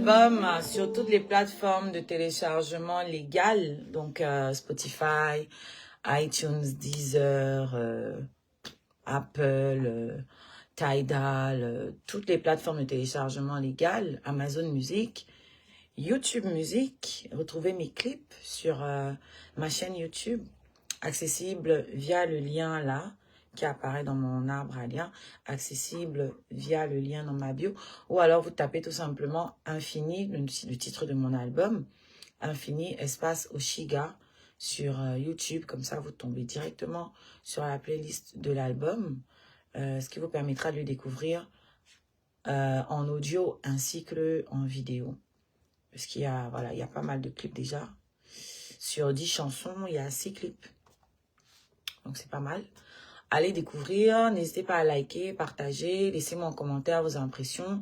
album sur toutes les plateformes de téléchargement légales, donc Spotify, iTunes, Deezer, Apple, Tidal, toutes les plateformes de téléchargement légales, Amazon Music, YouTube Music. Retrouvez mes clips sur ma chaîne YouTube, accessible via le lien là, qui apparaît dans mon arbre à liens, accessible via le lien dans ma bio, ou alors vous tapez tout simplement Infini, le titre de mon album, Infini espace Oshiga sur YouTube, comme ça vous tombez directement sur la playlist de l'album, ce qui vous permettra de le découvrir en audio ainsi que en vidéo. Parce qu'il y a, voilà, il y a pas mal de clips déjà. Sur 10 chansons, il y a 6 clips. Donc c'est pas mal. Allez découvrir, n'hésitez pas à liker, partager, laissez-moi en commentaire vos impressions,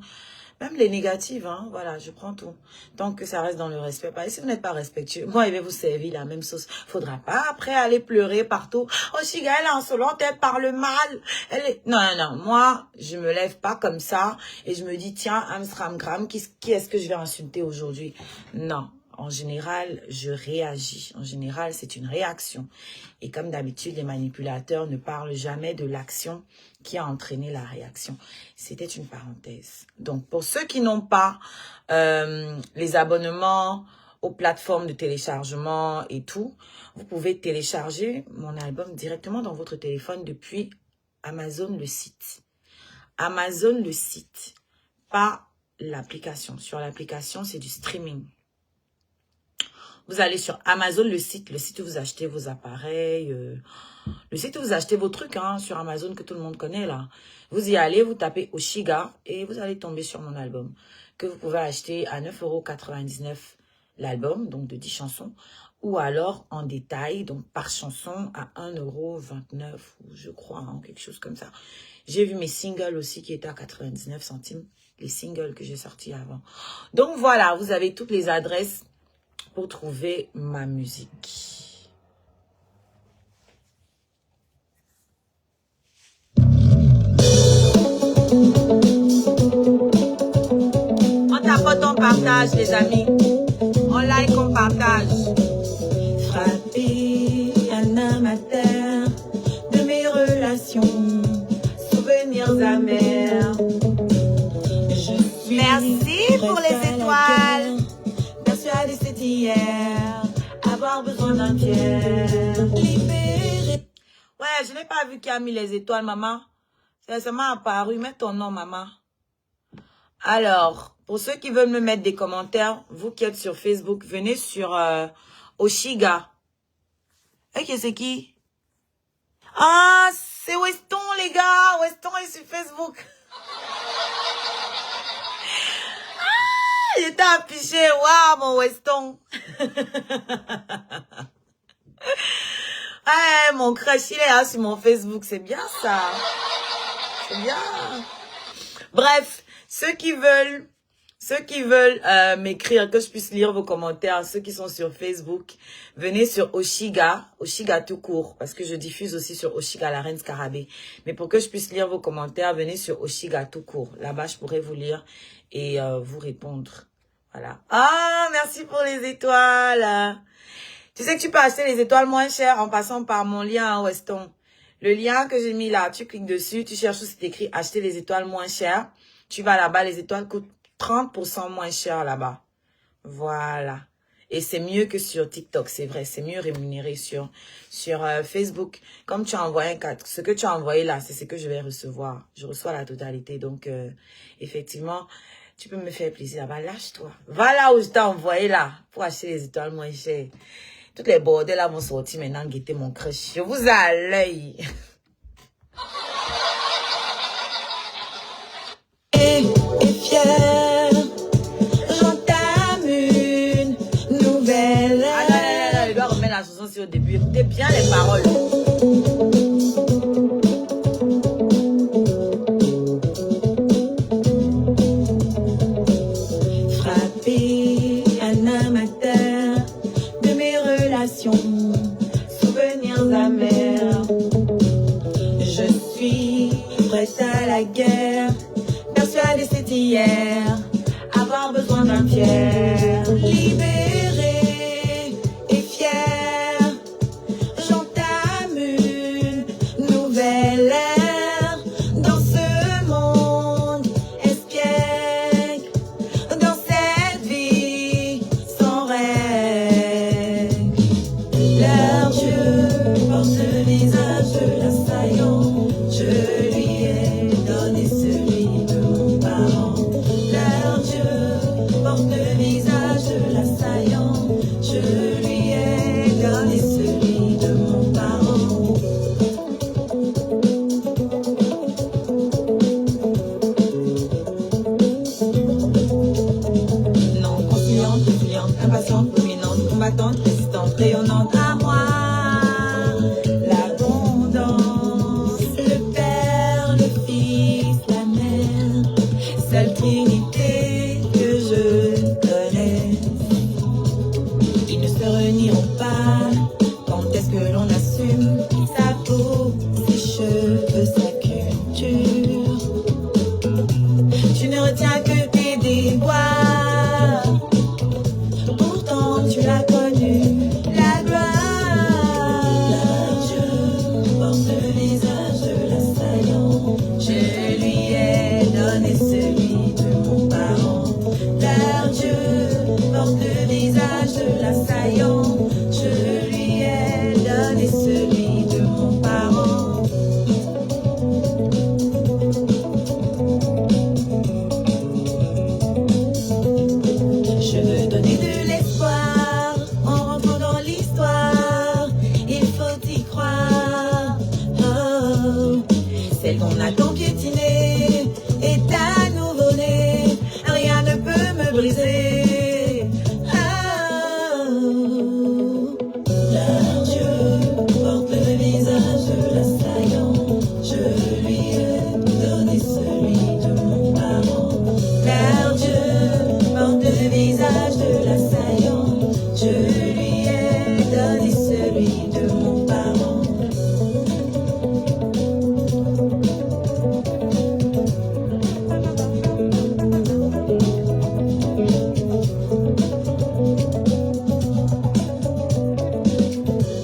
même les négatives, hein, voilà, je prends tout. Tant que ça reste dans le respect. Bah, si vous n'êtes pas respectueux, moi, je vais vous servir la même sauce. Faudra pas après aller pleurer partout. Oh, Chiga, elle est insolente, elle parle mal. Elle est... Non, non, non, moi, je me lève pas comme ça et je me dis, tiens, Amstramgram, qui est-ce que je vais insulter aujourd'hui? Non. En général, je réagis. En général, c'est une réaction. Et comme d'habitude, les manipulateurs ne parlent jamais de l'action qui a entraîné la réaction. C'était une parenthèse. Donc, pour ceux qui n'ont pas les abonnements aux plateformes de téléchargement et tout, vous pouvez télécharger mon album directement dans votre téléphone depuis Amazon le site. Amazon le site, pas l'application. Sur l'application, c'est du streaming. Vous allez sur Amazon, le site où vous achetez vos appareils, le site où vous achetez vos trucs, hein, sur Amazon que tout le monde connaît là. Vous y allez, vous tapez Oshiga et vous allez tomber sur mon album que vous pouvez acheter à 9,99 € l'album, donc de 10 chansons, ou alors en détail, donc par chanson à 1,29 €, je crois, hein, quelque chose comme ça. J'ai vu mes singles aussi qui étaient à 99 centimes, les singles que j'ai sortis avant. Donc voilà, vous avez toutes les adresses pour trouver ma musique. On tapote, on partage, les amis. On like, on partage. Frapper un âme à terre de mes relations, souvenirs amers. Merci pour les étoiles. Persuadé c'est hier, avoir besoin d'un tiers. Libéré. Ouais, je n'ai pas vu qui a mis les étoiles, maman. Ça m'a apparu. Mets ton nom, maman. Alors, pour ceux qui veulent me mettre des commentaires, vous qui êtes sur Facebook, venez sur Oshiga. Ok, c'est qui? Ah, c'est Weston, les gars. Weston est sur Facebook. Ah, il était affiché. Waouh, mon Weston. Ah, mon crush, il est là sur mon Facebook. C'est bien, ça. C'est bien. Bref, ceux qui veulent m'écrire, que je puisse lire vos commentaires, ceux qui sont sur Facebook, venez sur Oshiga, Oshiga tout court, parce que je diffuse aussi sur Oshiga la Reine Scarabée. Mais pour que je puisse lire vos commentaires, venez sur Oshiga tout court. Là-bas, je pourrai vous lire et vous répondre. Voilà. Ah, merci pour les étoiles. Tu sais que tu peux acheter les étoiles moins chères en passant par mon lien, hein, Weston. Le lien que j'ai mis là, tu cliques dessus, tu cherches où c'est écrit acheter les étoiles moins chères. Tu vas là-bas, les étoiles coûtent 30% moins cher là-bas. Voilà. Et c'est mieux que sur TikTok, c'est vrai. C'est mieux rémunéré sur Facebook. Comme tu as envoyé ce que tu as envoyé là, c'est ce que je vais recevoir. Je reçois la totalité. Donc, effectivement, tu peux me faire plaisir. Bah, lâche-toi. Va là où je t'ai envoyé là pour acheter les étoiles moins chères. Toutes les bordels là vont sortir maintenant, guetter mon crush. Je vous ai à l'œil. Et fier, j'entame une nouvelle. Ah non, non, non, je dois remettre la chanson sur au début. Écoutez bien les paroles. Frapper un âme à terre de mes relations, souvenirs amers. Je suis prête à la guerre. Persuadé c'est hier, avoir besoin d'un cimetière. Libérée et fière, j'entame une nouvelle ère dans ce monde espiègle, dans cette vie sans règle. Leur Dieu porte le visage de l'assaillant, je lui ai donné celui de mon parent. Leur Dieu porte le visage de l'assaillant, je lui ai donné celui de mon parent. Non, conciliante, conciliante, impatiente, dominante, combattante, résistante, rayonnante à moi. L'abondance, le Père, le Fils, la Mère, seule Trinité que je connais. Ils ne se renieront pas quand est-ce que l'on assume sa peau, ses cheveux, sa culture. Tu ne retiens que tes déboires, pourtant tu as connu la gloire. Dieu porte le visage de l'assaillant, je lui ai donné celui de mon parent. Leur Dieu porte le visage de l'assaillant, je lui ai donné celui de mon parent. Je veux donner de l'espoir en rentrant dans l'histoire. Il faut y croire. Oh, celle qu'on a tant piétinée est à nouveau née. Rien ne peut me briser. Oh, leur Dieu porte le visage de l'assaillant, je lui ai donné celui de mon parent. Leur Dieu porte le visage de l'assaillant, je lui ai donné celui de mon parent.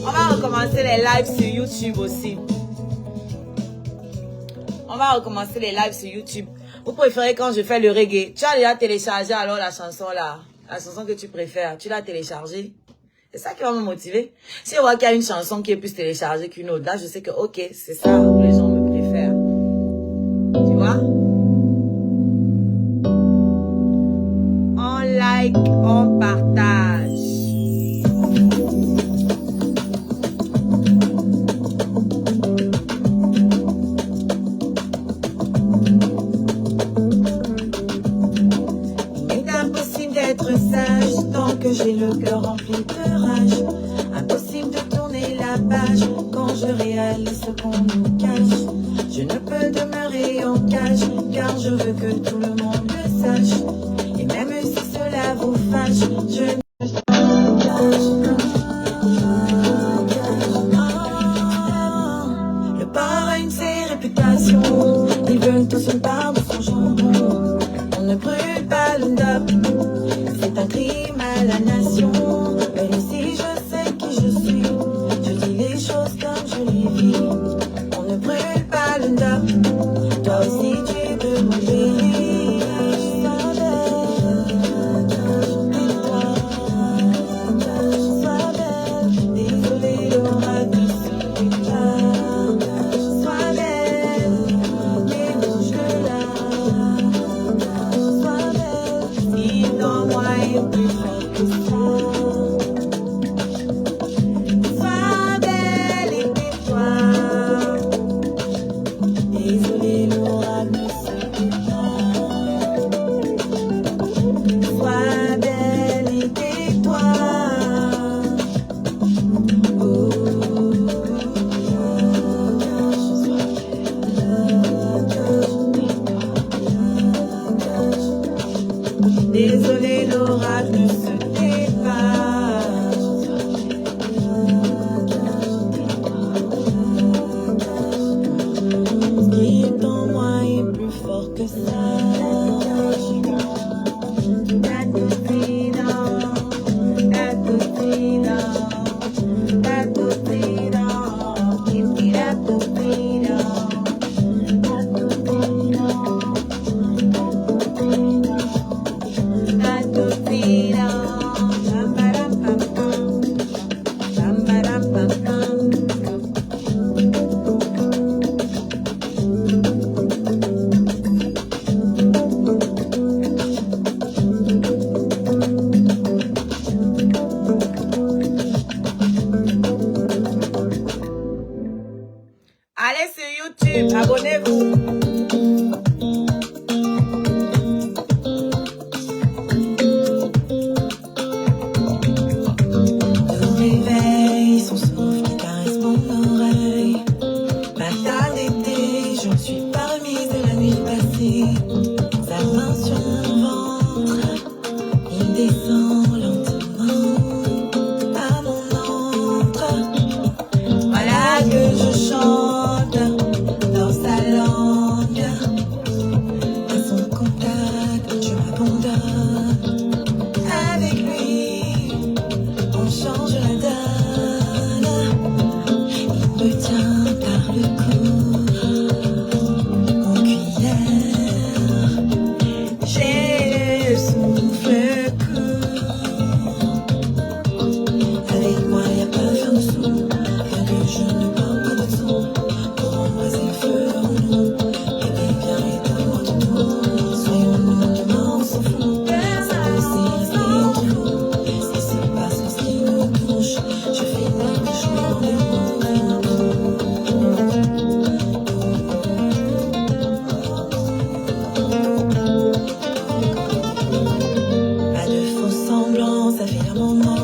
On va recommencer les lives sur YouTube aussi. On va recommencer les lives sur YouTube. Vous préférez quand je fais le reggae. Tu as déjà téléchargé alors la chanson là. La chanson que tu préfères. Tu l'as téléchargée. C'est ça qui va me motiver. Si je vois qu'il y a une chanson qui est plus téléchargée qu'une autre, là je sais que ok, c'est ça que les gens me préfèrent. Tu vois? On like, on partage. Sage, tant que j'ai le cœur rempli de rage. Impossible de tourner la page quand je réalise ce qu'on nous cache. Je ne peux demeurer en cage car je veux que tout le monde le sache. Et même si cela vous fâche, je ne le parrain a une sale réputation. Ils veulent tous une part de son jambon. On ne brûle pas le top. C'est un crime à la nation. Même si je sais qui je suis, je dis les choses comme je les vis. On ne brûle pas le top. Toi aussi tu es de mon pays. Sois belle, désolé l'aura de celui-là. Sois belle, mais bouge-la. Sois belle, si dans moi est plus fort que ça.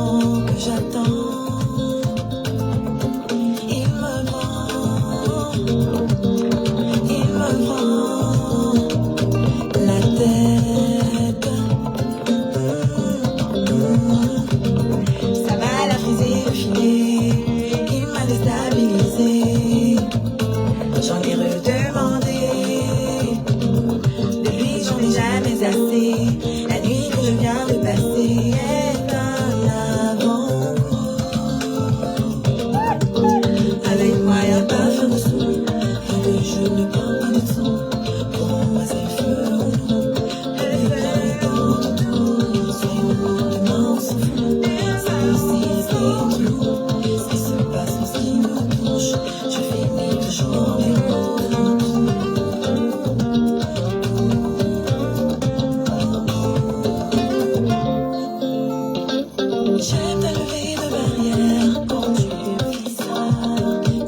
temps que j'attends. Il me prend la tête. Ça va la friser, le filet. Il m'a déstabilisé. J'en ai redemandé. De lui, j'en ai jamais assez. La nuit que je viens de passer est un avant-goût. Avec moi, y'a pas fin de son. Rien que je ne parle pas de son. Pour moi, c'est le feu en nous. Le feu dans tout tour. Soyons demain, on s'en fout. Ça aussi, c'est entre nous. Ce qui se passe en ce qui nous touche. Je finis toujours avec nous. J'aime te lever de barrière quand tu fais ça.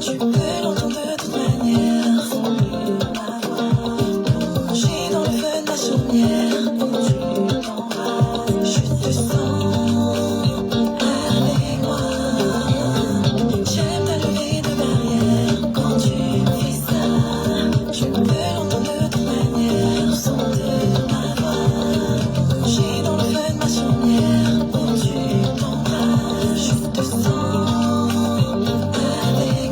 Tu peux l'entendre de toute manière sans le m'avoir. Plonger dans le feu de ma chaumière quand tu t'embrasses. Je te sens avec moi. J'aime te lever de barrière quand tu fais ça. Tu peux l'entendre de toute manière sans te m'avoir. Plonger dans le feu de ma chaumière quand tu t'embrasses. Je te sens avec moi.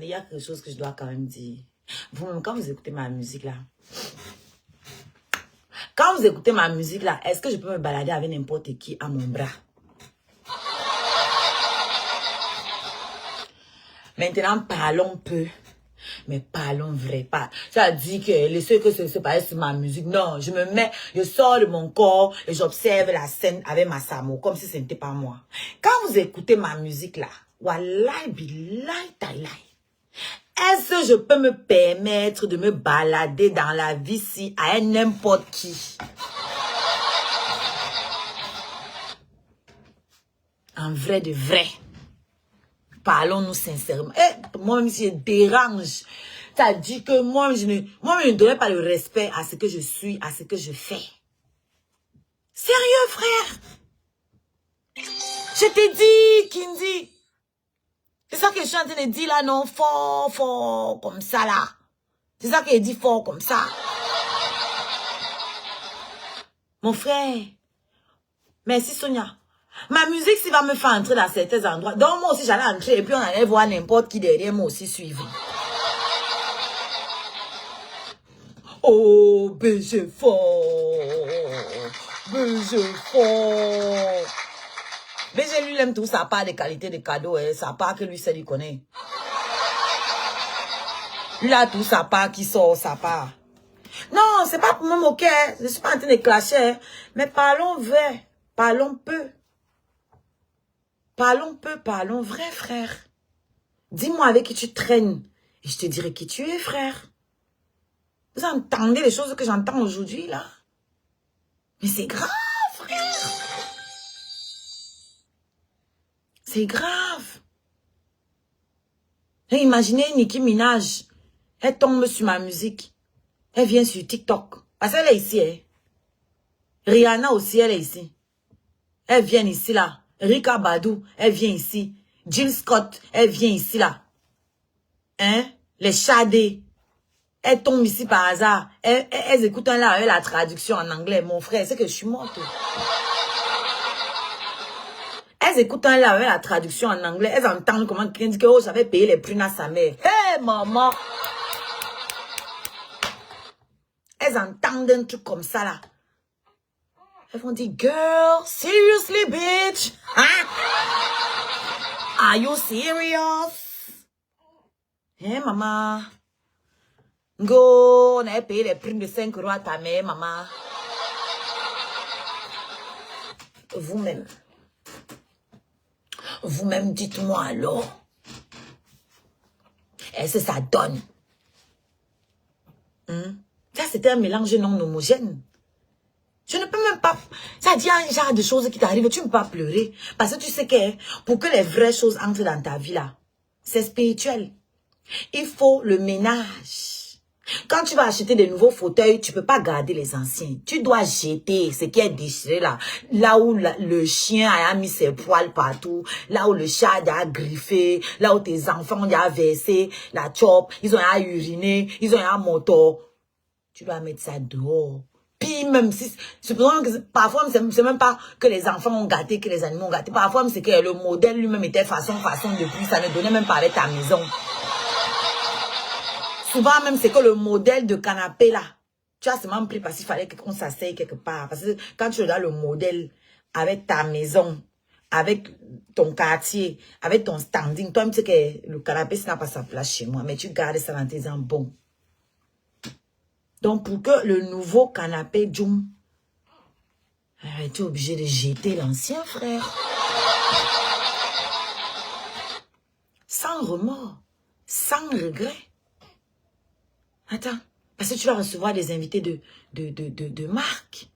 Il y a quelque chose que je dois quand même dire. Vous-même, quand vous écoutez ma musique là, est-ce que je peux me balader avec n'importe qui à mon bras? Maintenant, parlons peu, mais parlons vrai. Ça dit que les ceux que se passent sur ma musique, non, je sors de mon corps et j'observe la scène avec ma samo, comme si ce n'était pas moi. Quand vous écoutez ma musique là, wallahi billahi tallahi, est-ce que je peux me permettre de me balader dans la vie si à n'importe qui? En vrai de vrai. Parlons-nous sincèrement. Moi, même si je dérange, ça dit que moi, je ne donne pas le respect à ce que je suis, à ce que je fais. Sérieux, frère? Je t'ai dit, Kindy. C'est ça que je suis en train de dire là, non, fort, comme ça là. C'est ça qu'il dit fort comme ça. Mon frère. Merci Sonia. Ma musique, s'il va me faire entrer dans certains endroits. Donc moi aussi, j'allais entrer et puis on allait voir n'importe qui derrière moi aussi suivre. Oh, baiser fort. Baiser fort. Baiser lui, il aime tout sa part de qualité de cadeau. Sa part que lui, ça lui connaît. Lui a tout sa part qui sort sa part. Non, c'est pas pour me moquer. Je suis pas en train de clasher. Mais parlons vrai. Parlons peu. Parlons peu, parlons vrai, frère. Dis-moi avec qui tu traînes. Et je te dirai qui tu es, frère. Vous entendez les choses que j'entends aujourd'hui, là? Mais c'est grave, frère. C'est grave. Et imaginez Nicki Minaj. Elle tombe sur ma musique. Elle vient sur TikTok. Parce qu'elle est ici, hein. Rihanna aussi, elle est ici. Elle vient ici, là. Rika Badou, elle vient ici. Jill Scott, elle vient ici, là. Hein? Les Shadé. Elles tombent ici par hasard. Elles écoutent un là avec la traduction en anglais. Mon frère, c'est que je suis morte. Elles écoutent un là avec la traduction en anglais. Elles entendent comment quelqu'un dit que oh, j'avais payé les prunes à sa mère. Hé, maman! Elles entendent un truc comme ça là. Elles vont dire, girl, seriously, bitch? Hein? Are you serious? Hein, maman? Go, on avait payé les primes de 5 € à ta mère, maman. Vous-même. Vous-même, dites-moi alors. Est-ce que ça donne? Ça, c'était un mélange non homogène. Je ne peux même pas... Ça dit un genre de choses qui t'arrivent, tu ne peux pas pleurer. Parce que tu sais que pour que les vraies choses entrent dans ta vie là, c'est spirituel. Il faut le ménage. Quand tu vas acheter des nouveaux fauteuils, tu peux pas garder les anciens. Tu dois jeter ce qui est déchiré là. Là où le chien a mis ses poils partout. Là où le chat a griffé. Là où tes enfants ont versé la chope. Ils ont uriné. Ils ont un moto. Tu dois mettre ça dehors. Puis même si, parfois c'est même pas que les enfants ont gâté, que les animaux ont gâté. Parfois c'est que le modèle lui-même était façon depuis. Ça ne donnait même pas avec ta maison. Souvent même, c'est que le modèle de canapé là, tu as seulement pris parce qu'il fallait qu'on s'asseye quelque part. Parce que quand tu regardes le modèle avec ta maison, avec ton quartier, avec ton standing, toi, tu sais que le canapé, ça n'a pas sa place chez moi. Mais tu gardes ça dans tes disant, bon. Donc, pour que le nouveau canapé, Djoum, tu es obligé de jeter l'ancien, frère. Sans remords, sans regret. Attends, parce que tu vas recevoir des invités de marque.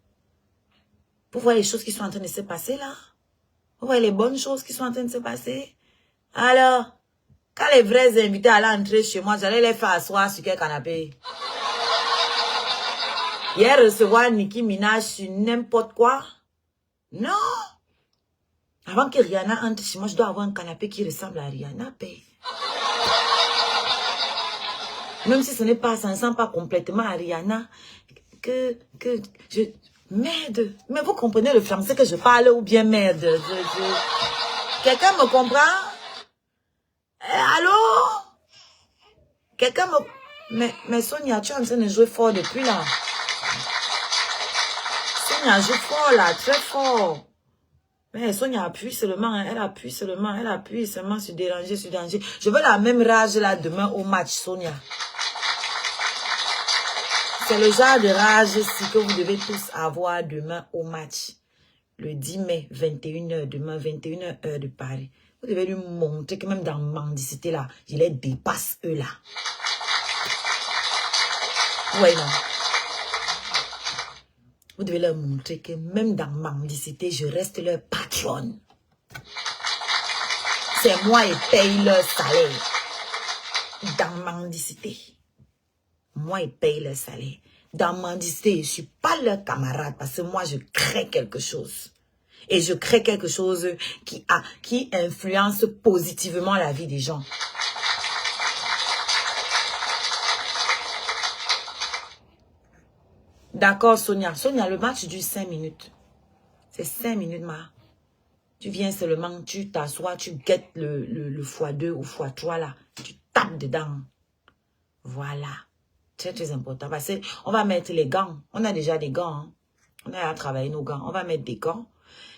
Vous voyez les choses qui sont en train de se passer là? Vous voyez les bonnes choses qui sont en train de se passer? Alors, quand les vrais invités allaient entrer chez moi, j'allais les faire asseoir sur quel canapé? Hier, recevoir Nicki Minaj sur n'importe quoi? Non! Avant que Rihanna entre chez moi, je dois avoir un canapé qui ressemble à Rihanna, paye. Même si ce n'est pas, ça ne ressemble pas complètement à Rihanna, merde. Mais vous comprenez le français que je parle ou bien merde? Quelqu'un me comprend? Allô? Quelqu'un me... Mais Sonia, tu es en train de jouer fort depuis là. Sonia joue fort là, très fort. Mais Sonia appuie seulement, elle appuie seulement sur déranger, sur danger. Je veux la même rage là demain au match, Sonia. C'est le genre de rage ici que vous devez tous avoir demain au match. Le 10 mai, 21h, demain, 21h, heure de Paris. Vous devez lui montrer que même dans mendicité là, je les dépasse eux là. Ouais, non. Vous devez leur montrer que même dans mendicité, je reste leur patronne. C'est moi qui paye leur salaire. Dans mendicité. Moi, ils payent le salaire. Dans mendicité, je ne suis pas leur camarade parce que moi, je crée quelque chose. Et je crée quelque chose qui influence positivement la vie des gens. D'accord, Sonia. Sonia, le match dure 5 minutes. C'est 5 minutes, ma. Tu viens seulement, tu t'assois, tu guettes le x2 ou x3 là. Tu tapes dedans. Voilà. C'est très important parce qu'on va mettre les gants. On a déjà des gants. Hein. On a à travailler nos gants. On va mettre des gants.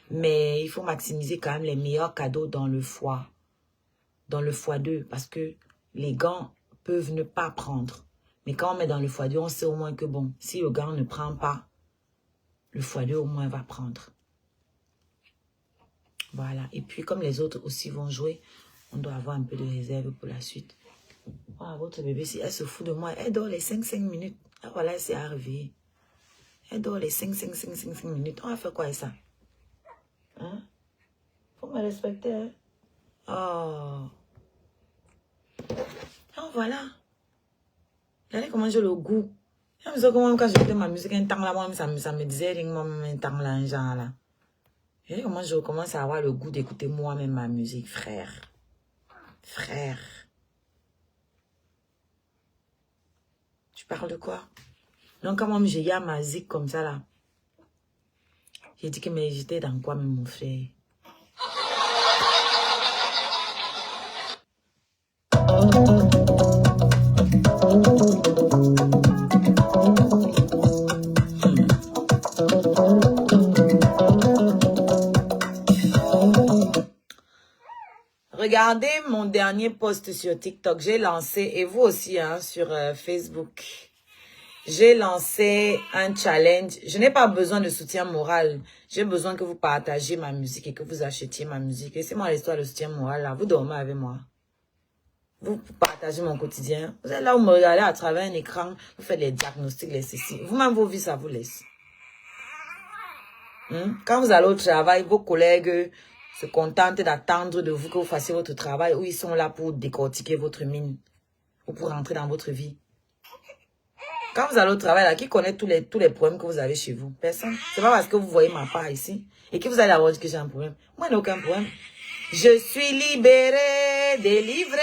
Mais il faut maximiser quand même les meilleurs cadeaux dans le x2. Parce que les gants peuvent ne pas prendre. Mais quand on met dans le x2, on sait au moins que bon, si le gant ne prend pas, le x2 au moins va prendre. Voilà. Et puis comme les autres aussi vont jouer, on doit avoir un peu de réserve pour la suite. Ah, votre bébé, si elle se fout de moi, elle dort les 5 minutes. Ah, voilà, elle s'est arrivée. Elle dort les 5 minutes. On va faire quoi avec ça? Hein? Faut me respecter, hein? Oh. Ah, voilà. Regardez comment j'ai le goût. Je me sens comme quand j'écoutais ma musique un temps là, moi, ça me disait rien, moi-même un temps là, un genre là. Regardez comment je commence à avoir le goût d'écouter moi-même ma musique, frère. Frère. Tu parles de quoi? Donc, quand moi, j'ai eu ma zik comme ça, là, j'ai dit que mais j'étais dans quoi, même mon frère? regardez mon dernier post sur TikTok. J'ai lancé, et vous aussi, hein, sur Facebook. J'ai lancé un challenge. Je n'ai pas besoin de soutien moral. J'ai besoin que vous partagiez ma musique et que vous achetiez ma musique. Et c'est moi l'histoire de soutien moral là. Vous dormez avec moi. Vous partagez mon quotidien. Vous êtes là, vous me regardez à travers un écran. Vous faites les diagnostics, les ceci. Vous-même, vos vies, ça vous laisse. Quand vous allez au travail, vos collègues se contentent d'attendre de vous que vous fassiez votre travail ou ils sont là pour décortiquer votre mine ou pour rentrer dans votre vie. Quand vous allez au travail, là, qui connaît tous les problèmes que vous avez chez vous? Personne. C'est pas parce que vous voyez ma part ici et que vous allez avoir dit que j'ai un problème. Moi, je n'ai aucun problème. Je suis libérée, délivrée,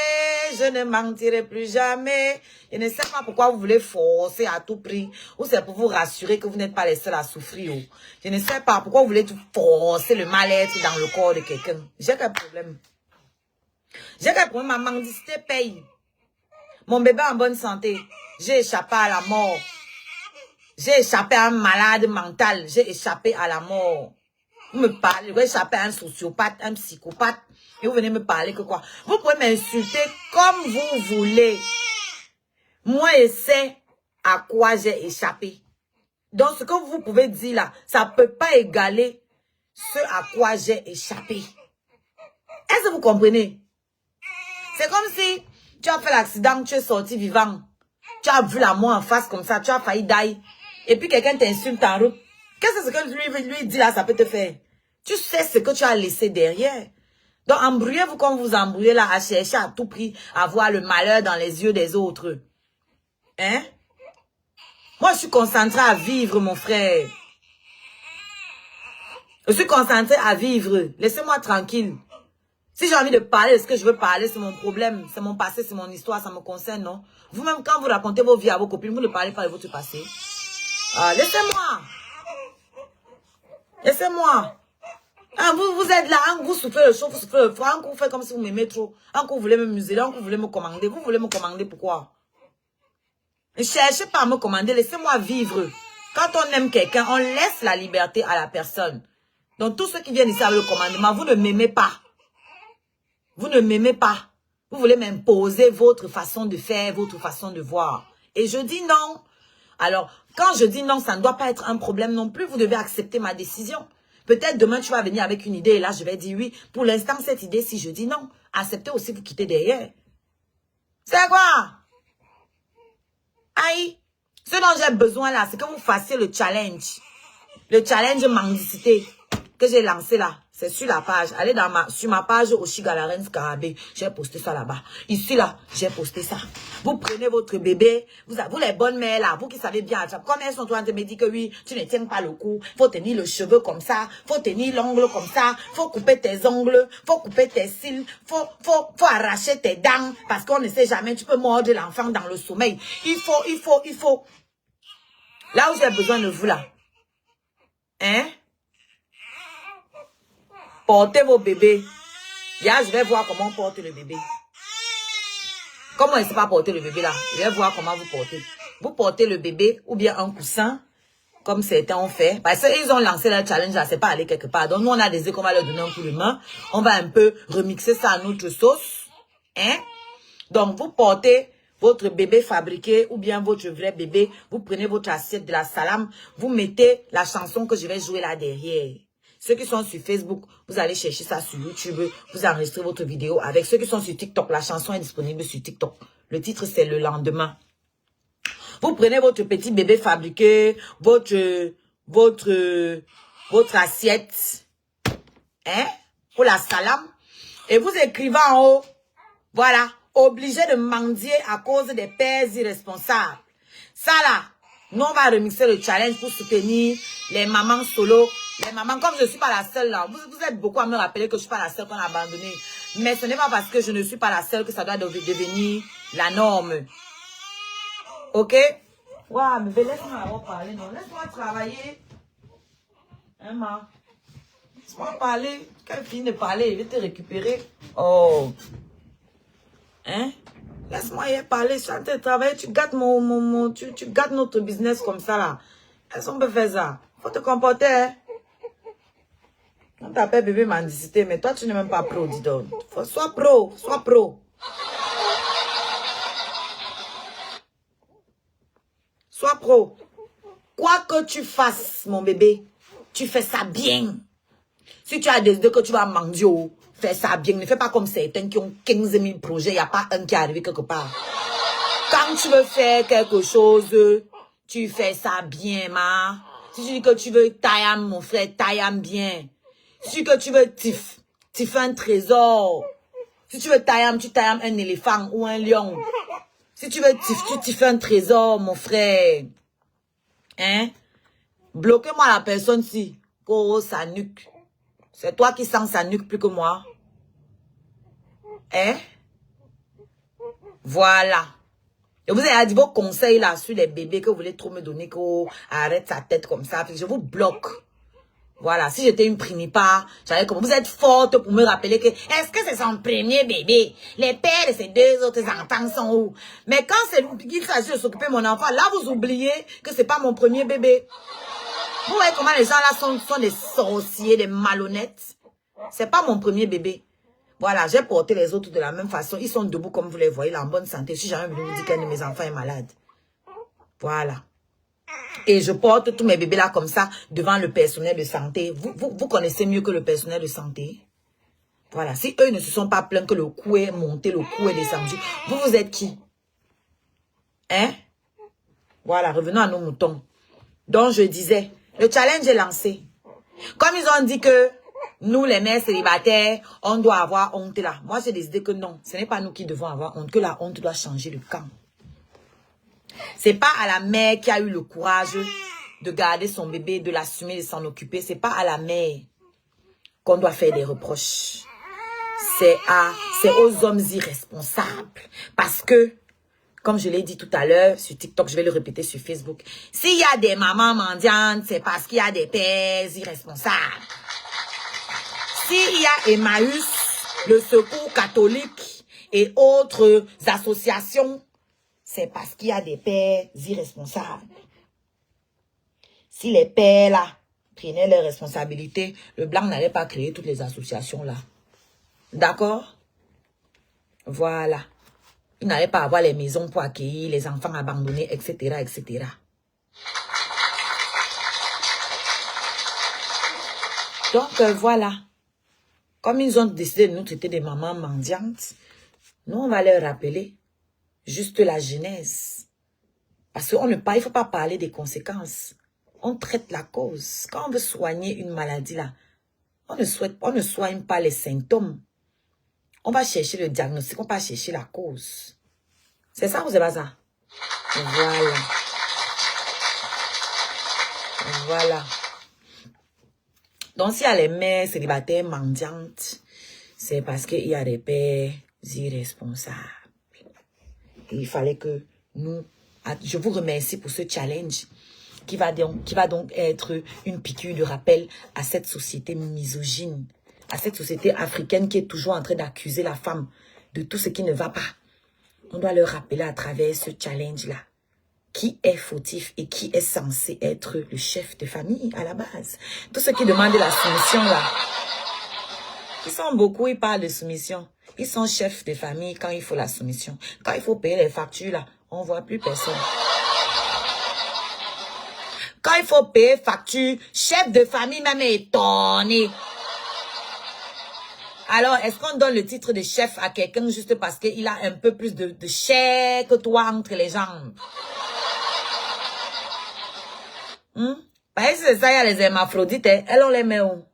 je ne mentirai plus jamais. Je ne sais pas pourquoi vous voulez forcer à tout prix. Ou c'est pour vous rassurer que vous n'êtes pas les seuls à souffrir. Je ne sais pas pourquoi vous voulez tout forcer le mal-être dans le corps de quelqu'un. J'ai quel problème? J'ai quel problème? Ma mendicité paye. Mon bébé en bonne santé. J'ai échappé à la mort. J'ai échappé à un malade mental. J'ai échappé à la mort. Vous me parlez, vous échappez à un sociopathe, un psychopathe. Et vous venez me parler que quoi? Vous pouvez m'insulter comme vous voulez. Moi, je sais à quoi j'ai échappé. Donc, ce que vous pouvez dire là, ça ne peut pas égaler ce à quoi j'ai échappé. Est-ce que vous comprenez? C'est comme si tu as fait l'accident, tu es sorti vivant. Tu as vu la mort en face comme ça, tu as failli die. Et puis quelqu'un t'insulte en route. Qu'est-ce que lui dit là, ça peut te faire? Tu sais ce que tu as laissé derrière. Donc, embrouillez-vous comme vous embrouillez là, à chercher à tout prix à voir le malheur dans les yeux des autres. Hein? Moi, je suis concentrée à vivre, mon frère. Je suis concentrée à vivre. Laissez-moi tranquille. Si j'ai envie de parler de ce que je veux parler, c'est mon problème. C'est mon passé, c'est mon histoire, ça me concerne, non? Vous-même, quand vous racontez vos vies à vos copines, vous ne parlez pas de votre passé. Ah, laissez-moi. Laissez-moi. Ah, vous êtes là, hein, vous soufflez le chaud, vous soufflez le froid, hein, vous faites comme si vous m'aimez trop, hein, vous voulez me museler, hein, vous voulez me commander. Vous voulez me commander pourquoi? Ne cherchez pas à me commander, laissez-moi vivre. Quand on aime quelqu'un, on laisse la liberté à la personne. Donc tous ceux qui viennent ici avec le commandement, vous ne m'aimez pas. Vous ne m'aimez pas. Vous voulez m'imposer votre façon de faire, votre façon de voir. Et je dis non. Alors, quand je dis non, ça ne doit pas être un problème non plus. Vous devez accepter ma décision. Peut-être demain, tu vas venir avec une idée et là, je vais dire oui. Pour l'instant, cette idée, si je dis non, acceptez aussi, vous quittez derrière. C'est quoi? Aïe. Ce dont j'ai besoin là, c'est que vous fassiez le challenge. Le challenge mendicité que j'ai lancé là. C'est sur la page. Allez sur ma page Oshiga la Reine Scarabée. J'ai posté ça là-bas. Ici là, j'ai posté ça. Vous prenez votre bébé. Vous les bonnes mères là. Vous qui savez bien. Comme elles sont en train de me dire que oui, tu ne tiens pas le cou. Faut tenir le cheveu comme ça. Faut tenir l'ongle comme ça. Faut couper tes ongles. Faut couper tes cils. Faut arracher tes dents. Parce qu'on ne sait jamais. Tu peux mordre l'enfant dans le sommeil. Il faut. Là où j'ai besoin de vous là. Hein? Portez vos bébés. Là, je vais voir comment on porte le bébé. Comment on ne sait pas porter le bébé là? Je vais voir comment vous portez. Vous portez le bébé ou bien un coussin, comme certains ont fait. Parce qu'ils ont lancé leur challenge là, c'est pas aller quelque part. Donc nous, on a des qu'on va leur donner un coup de main. On va un peu remixer ça à notre sauce. Hein? Donc, vous portez votre bébé fabriqué ou bien votre vrai bébé. Vous prenez votre assiette de la salame. Vous mettez la chanson que je vais jouer là derrière. Ceux qui sont sur Facebook, vous allez chercher ça sur YouTube. Vous enregistrez votre vidéo avec. Ceux qui sont sur TikTok, la chanson est disponible sur TikTok. Le titre, c'est Le Lendemain. Vous prenez votre petit bébé fabriqué, votre assiette, hein, pour la salame. Et vous écrivez en haut, voilà, obligé de mendier à cause des pères irresponsables. Ça là, nous on va remixer le challenge pour soutenir les mamans solo. Les mamans, comme je ne suis pas la seule là, vous êtes beaucoup à me rappeler que je ne suis pas la seule qu'on a abandonnée. Mais ce n'est pas parce que je ne suis pas la seule que ça doit devenir la norme. Ok? Ouais, mais laisse-moi avoir parlé, non. Laisse-moi travailler. Hein, ma? Laisse-moi parler. Quand il finit de parler, il va te récupérer. Oh. Hein? Laisse-moi y parler. Je suis en train de travailler. Tu gâtes tu gâtes notre business comme ça, là. Est-ce qu'on peut faire ça? Faut te comporter, hein? On t'appelle bébé mendicité, mais toi, tu n'es même pas pro, dis donc. Sois pro, sois pro. Sois pro. Quoi que tu fasses, mon bébé, tu fais ça bien. Si tu as décidé que tu vas mendier, fais ça bien. Ne fais pas comme certains qui ont 15 000 projets, il n'y a pas un qui est arrivé quelque part. Quand tu veux faire quelque chose, tu fais ça bien, ma. Si tu dis que tu veux taillam, mon frère, taillam bien. Si que tu veux tif un trésor. Si tu veux taillam, tu taillam un éléphant ou un lion. Si tu veux tu tifes un trésor, mon frère. Hein? Bloquez-moi la personne-ci. Oh, sa nuque. C'est toi qui sens sa nuque plus que moi. Hein? Voilà. Je vous ai dit vos conseils là sur les bébés que vous voulez trop me donner, que arrête sa tête comme ça. Je vous bloque. Voilà. Si j'étais une primipa, j'allais comme vous êtes forte pour me rappeler que est-ce que c'est son premier bébé? Les pères de ses deux autres enfants sont où? Mais quand c'est qu'il s'agit de s'occuper de mon enfant, là vous oubliez que c'est pas mon premier bébé. Vous voyez comment les gens là sont des sorciers, des malhonnêtes. C'est pas mon premier bébé. Voilà, j'ai porté les autres de la même façon. Ils sont debout comme vous les voyez, là, en bonne santé. Si jamais je vous dis qu'un de mes enfants est malade. Voilà. Et je porte tous mes bébés là comme ça devant le personnel de santé. Vous connaissez mieux que le personnel de santé. Voilà. Si eux ne se sont pas plaints que le cou est monté, le cou est descendu, vous êtes qui? Hein? Voilà, revenons à nos moutons. Donc je disais, le challenge est lancé. Comme ils ont dit que nous, les mères célibataires, on doit avoir honte là. Moi, j'ai décidé que non, ce n'est pas nous qui devons avoir honte, que la honte doit changer le camp. C'est pas à la mère qui a eu le courage de garder son bébé, de l'assumer, de s'en occuper. C'est pas à la mère qu'on doit faire des reproches. C'est aux hommes irresponsables. Parce que, comme je l'ai dit tout à l'heure sur TikTok, je vais le répéter sur Facebook. S'il y a des mamans mendiantes, c'est parce qu'il y a des pères irresponsables. S'il y a Emmaüs, le Secours catholique et autres associations, c'est parce qu'il y a des pères irresponsables. Si les pères là prenaient leurs responsabilités, le blanc n'allait pas créer toutes les associations là. D'accord? Voilà. Il n'allait pas avoir les maisons pour accueillir les enfants abandonnés, etc., etc. Donc, voilà. Comme ils ont décidé de nous traiter des mamans mendiantes, nous, on va leur rappeler juste la genèse. Parce qu'il ne faut pas parler des conséquences. On traite la cause. Quand on veut soigner une maladie, là, on ne soigne pas les symptômes. On va chercher le diagnostic, on va chercher la cause. C'est ça ou c'est pas ça? Voilà. Voilà. Donc, s'il y a les mères célibataires mendiantes, c'est parce qu'il y a des pères irresponsables. Et il fallait que nous... Je vous remercie pour ce challenge qui va donc être une piqûre de rappel à cette société misogyne, à cette société africaine qui est toujours en train d'accuser la femme de tout ce qui ne va pas. On doit leur rappeler à travers ce challenge-là qui est fautif et qui est censé être le chef de famille à la base. Tous ceux qui demandent la soumission là, ils sont beaucoup, ils parlent de soumission. Ils sont chefs de famille quand il faut la soumission. Quand il faut payer les factures là, on ne voit plus personne. Quand il faut payer facture, chef de famille même est étonné. Alors, est-ce qu'on donne le titre de chef à quelqu'un juste parce qu'il a un peu plus de chair que toi entre les jambes? Parce que c'est ça, il y a les hermaphrodites, hein. Elles, on les met où?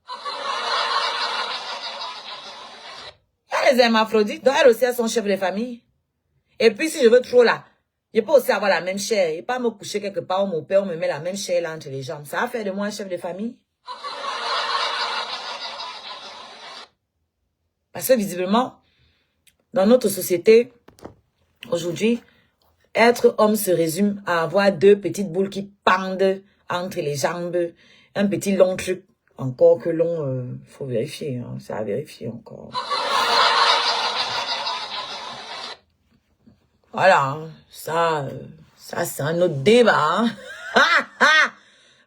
Il y a les hermaphrodites, donc elles aussi, elles sont chefs de famille. Et puis, si je veux trop là, je peux aussi avoir la même chair. Et pas me coucher quelque part où mon père me met la même chair là entre les jambes. Ça va faire de moi un chef de famille? Parce que visiblement, dans notre société, aujourd'hui, être homme se résume à avoir deux petites boules qui pendent entre les jambes, un petit long truc, encore que long, faut vérifier, hein, ça a vérifié encore. Voilà, hein, ça c'est un autre débat. Hein.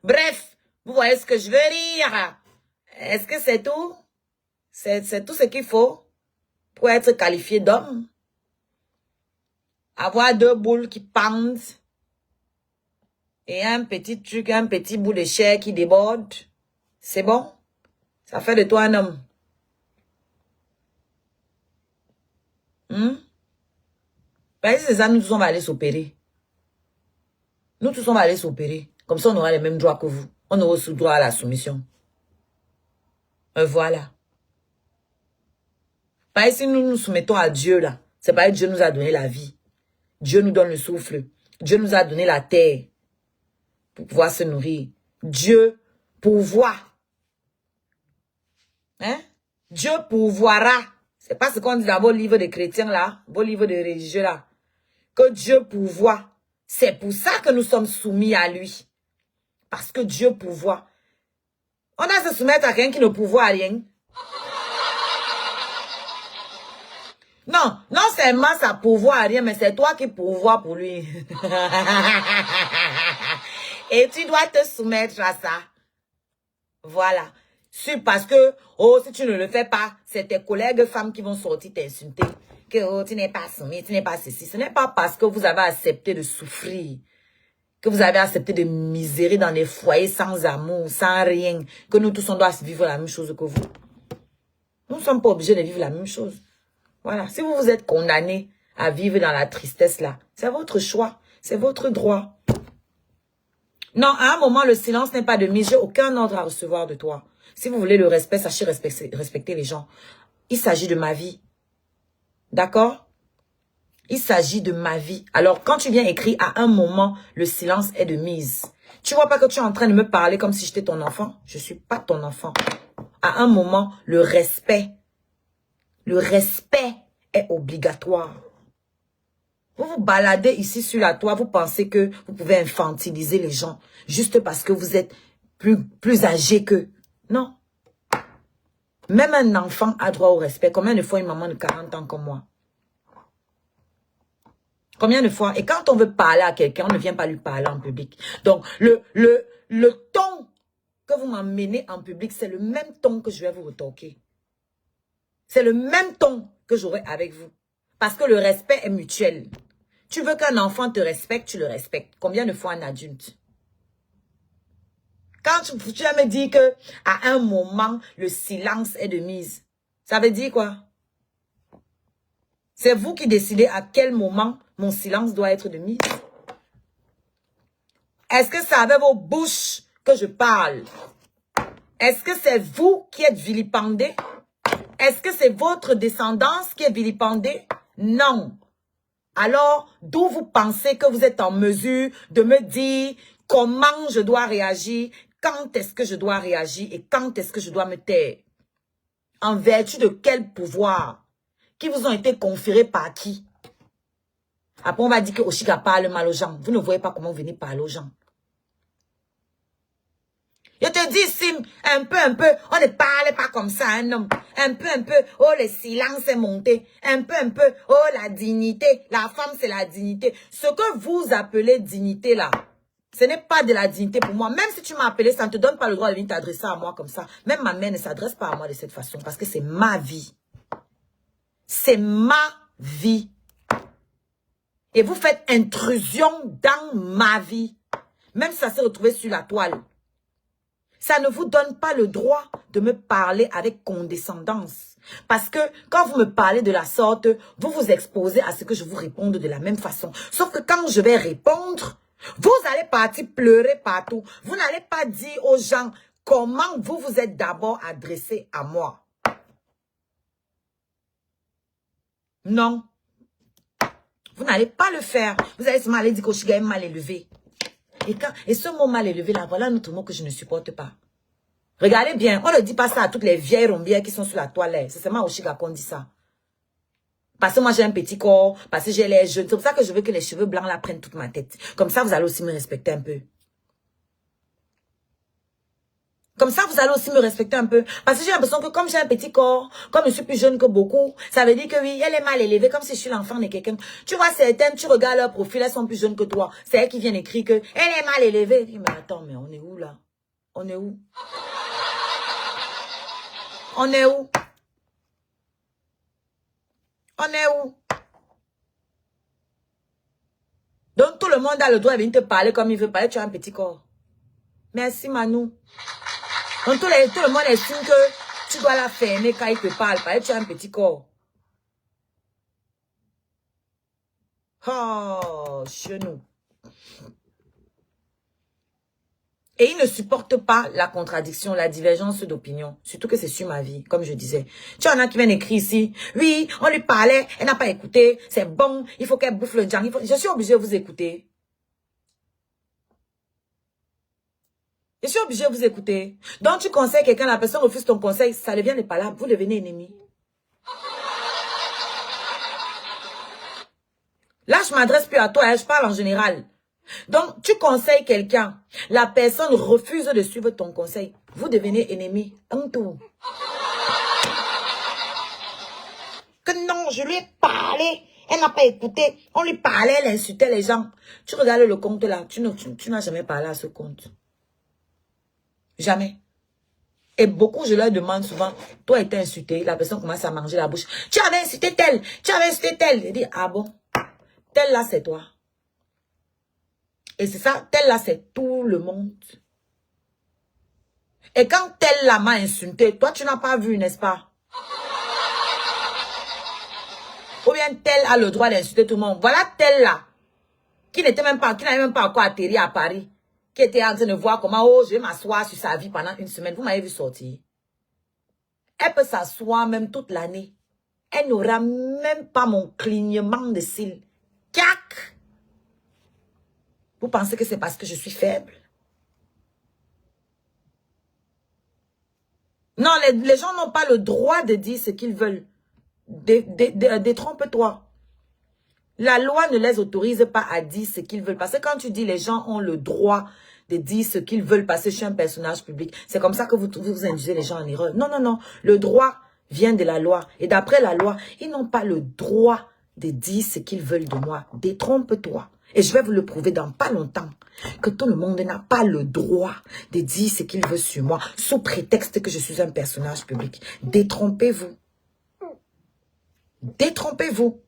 Bref, vous voyez ce que je veux dire. Est-ce que c'est tout? C'est tout ce qu'il faut pour être qualifié d'homme? Avoir 2 boules qui pendent et un petit truc, un petit bout de chair qui déborde. C'est bon? Ça fait de toi un homme. Ben, c'est ça, nous tous on va aller s'opérer. Nous tous on va aller s'opérer. Comme ça, on aura les mêmes droits que vous. On aura aussi droit à la soumission. Voilà. Pas si nous nous soumettons à Dieu là. C'est pas que Dieu nous a donné la vie. Dieu nous donne le souffle. Dieu nous a donné la terre pour pouvoir se nourrir. Dieu pourvoit. Hein? Dieu pourvoira. C'est pas ce qu'on dit dans vos livres de chrétiens là, vos livres de religieux là. Que Dieu pourvoit. C'est pour ça que nous sommes soumis à lui. Parce que Dieu pourvoit. On a à se soumettre à quelqu'un qui ne pourvoit à rien. Non, non seulement ça pourvoit à rien, mais c'est toi qui pourvois pour lui. Et tu dois te soumettre à ça. Voilà. Parce que, oh, si tu ne le fais pas, c'est tes collègues femmes qui vont sortir t'insulter. Que, oh, tu n'es pas soumis, tu n'es pas ceci. Ce n'est pas parce que vous avez accepté de souffrir, que vous avez accepté de misérer dans des foyers sans amour, sans rien, que nous tous on doit vivre la même chose que vous. Nous ne sommes pas obligés de vivre la même chose. Voilà. Si vous vous êtes condamné à vivre dans la tristesse là, c'est votre choix. C'est votre droit. Non, à un moment, le silence n'est pas de mise. J'ai aucun ordre à recevoir de toi. Si vous voulez le respect, sachez respecter les gens. Il s'agit de ma vie. D'accord? Il s'agit de ma vie. Alors, quand tu viens écrire, à un moment, le silence est de mise. Tu vois pas que tu es en train de me parler comme si j'étais ton enfant? Je suis pas ton enfant. À un moment, le respect est obligatoire. Vous vous baladez ici sur la toile, vous pensez que vous pouvez infantiliser les gens juste parce que vous êtes plus âgé qu'eux. Non. Même un enfant a droit au respect. Combien de fois une maman de 40 ans comme moi? Combien de fois? Et quand on veut parler à quelqu'un, on ne vient pas lui parler en public. Donc, le ton que vous m'emmenez en public, c'est le même ton que je vais vous retoquer. C'est le même ton que j'aurai avec vous. Parce que le respect est mutuel. Tu veux qu'un enfant te respecte, tu le respectes. Combien de fois un adulte? Quand tu vas me dire que à un moment, le silence est de mise, ça veut dire quoi? C'est vous qui décidez à quel moment mon silence doit être de mise. Est-ce que c'est avec vos bouches que je parle? Est-ce que c'est vous qui êtes vilipendé? Est-ce que c'est votre descendance qui est vilipendée? Non. Alors, d'où vous pensez que vous êtes en mesure de me dire comment je dois réagir, quand est-ce que je dois réagir et quand est-ce que je dois me taire? En vertu de quel pouvoir qui vous ont été conférés par qui? Après, on va dire que Oshiga parle mal aux gens. Vous ne voyez pas comment vous venez parler aux gens. Je te dis, Sim, un peu, on ne parle pas comme ça, un homme. Un peu, oh, le silence est monté. Un peu, oh, la dignité. La femme, c'est la dignité. Ce que vous appelez dignité, là, ce n'est pas de la dignité pour moi. Même si tu m'as appelé, ça ne te donne pas le droit de venir t'adresser à moi comme ça. Même ma mère ne s'adresse pas à moi de cette façon parce que c'est ma vie. C'est ma vie. Et vous faites intrusion dans ma vie. Même si ça s'est retrouvé sur la toile. Ça ne vous donne pas le droit de me parler avec condescendance. Parce que quand vous me parlez de la sorte, vous vous exposez à ce que je vous réponde de la même façon. Sauf que quand je vais répondre, vous allez partir pleurer partout. Vous n'allez pas dire aux gens comment vous vous êtes d'abord adressé à moi. Non. Vous n'allez pas le faire. Vous allez seulement aller dire qu'Oshiga est mal élevé. Et ce mot mal élevé là, voilà un autre mot que je ne supporte pas. Regardez bien, on ne dit pas ça à toutes les vieilles rombières qui sont sur la toile. C'est seulement Oshiga qu'on dit ça. Parce que moi j'ai un petit corps, parce que j'ai les jeunes. C'est pour ça que je veux que les cheveux blancs là prennent toute ma tête. Comme ça vous allez aussi me respecter un peu. Comme ça, vous allez aussi me respecter un peu. Parce que j'ai l'impression que comme j'ai un petit corps, comme je suis plus jeune que beaucoup, ça veut dire que oui, elle est mal élevée, comme si je suis l'enfant de quelqu'un. Tu vois, certaines, tu regardes leur profil, elles sont plus jeunes que toi. C'est elles qui viennent écrire que elle est mal élevée. Je dis, mais attends, mais on est où là? On est où? On est où? On est où? Donc tout le monde a le droit de venir te parler comme il veut parler. Tu as un petit corps. Merci Manou. Donc tout le monde estime que tu dois la fermer quand il te parle. Parce que tu as un petit corps. Oh, chenou. Et il ne supporte pas la contradiction, la divergence d'opinion. Surtout que c'est sur ma vie, comme je disais. Tu en as qui viennent écrire ici. Oui, on lui parlait, elle n'a pas écouté. C'est bon, il faut qu'elle bouffe le jang. Je suis obligée de vous écouter. Je suis obligée de vous écouter. Donc tu conseilles quelqu'un, la personne refuse ton conseil, ça devient des palabres, vous devenez ennemis. Là, je m'adresse plus à toi, hein, je parle en général. Donc, tu conseilles quelqu'un, la personne refuse de suivre ton conseil. Vous devenez ennemis. Un tour. Que non, je lui ai parlé, elle n'a pas écouté. On lui parlait, elle insultait les gens. Tu regardes le compte là, tu n'as jamais parlé à ce compte. Jamais. Et beaucoup, je leur demande souvent, toi, tu es insulté, la personne commence à manger la bouche. Tu avais insulté tel, tu avais insulté tel. Je dis, ah bon, tel là, c'est toi. Et c'est ça, tel là, c'est tout le monde. Et quand tel là m'a insulté, toi, tu n'as pas vu, n'est-ce pas? Ou bien tel a le droit d'insulter tout le monde. Voilà tel là, qui n'avait même pas encore atterri à Paris, qui était en train de voir comment, oh, je vais m'asseoir sur sa vie pendant une semaine. Vous m'avez vu sortir. Elle peut s'asseoir même toute l'année. Elle n'aura même pas mon clignement de cils. Cac! Vous pensez que c'est parce que je suis faible? Non, les gens n'ont pas le droit de dire ce qu'ils veulent. Détrompe-toi. La loi ne les autorise pas à dire ce qu'ils veulent. Parce que quand tu dis les gens ont le droit de dire ce qu'ils veulent parce que je suis un personnage public, c'est comme ça que vous induisez les gens en erreur. Non, non, non. Le droit vient de la loi. Et d'après la loi, ils n'ont pas le droit de dire ce qu'ils veulent de moi. Détrompe-toi. Et je vais vous le prouver dans pas longtemps. Que tout le monde n'a pas le droit de dire ce qu'il veut sur moi. Sous prétexte que je suis un personnage public. Détrompez-vous. Détrompez-vous.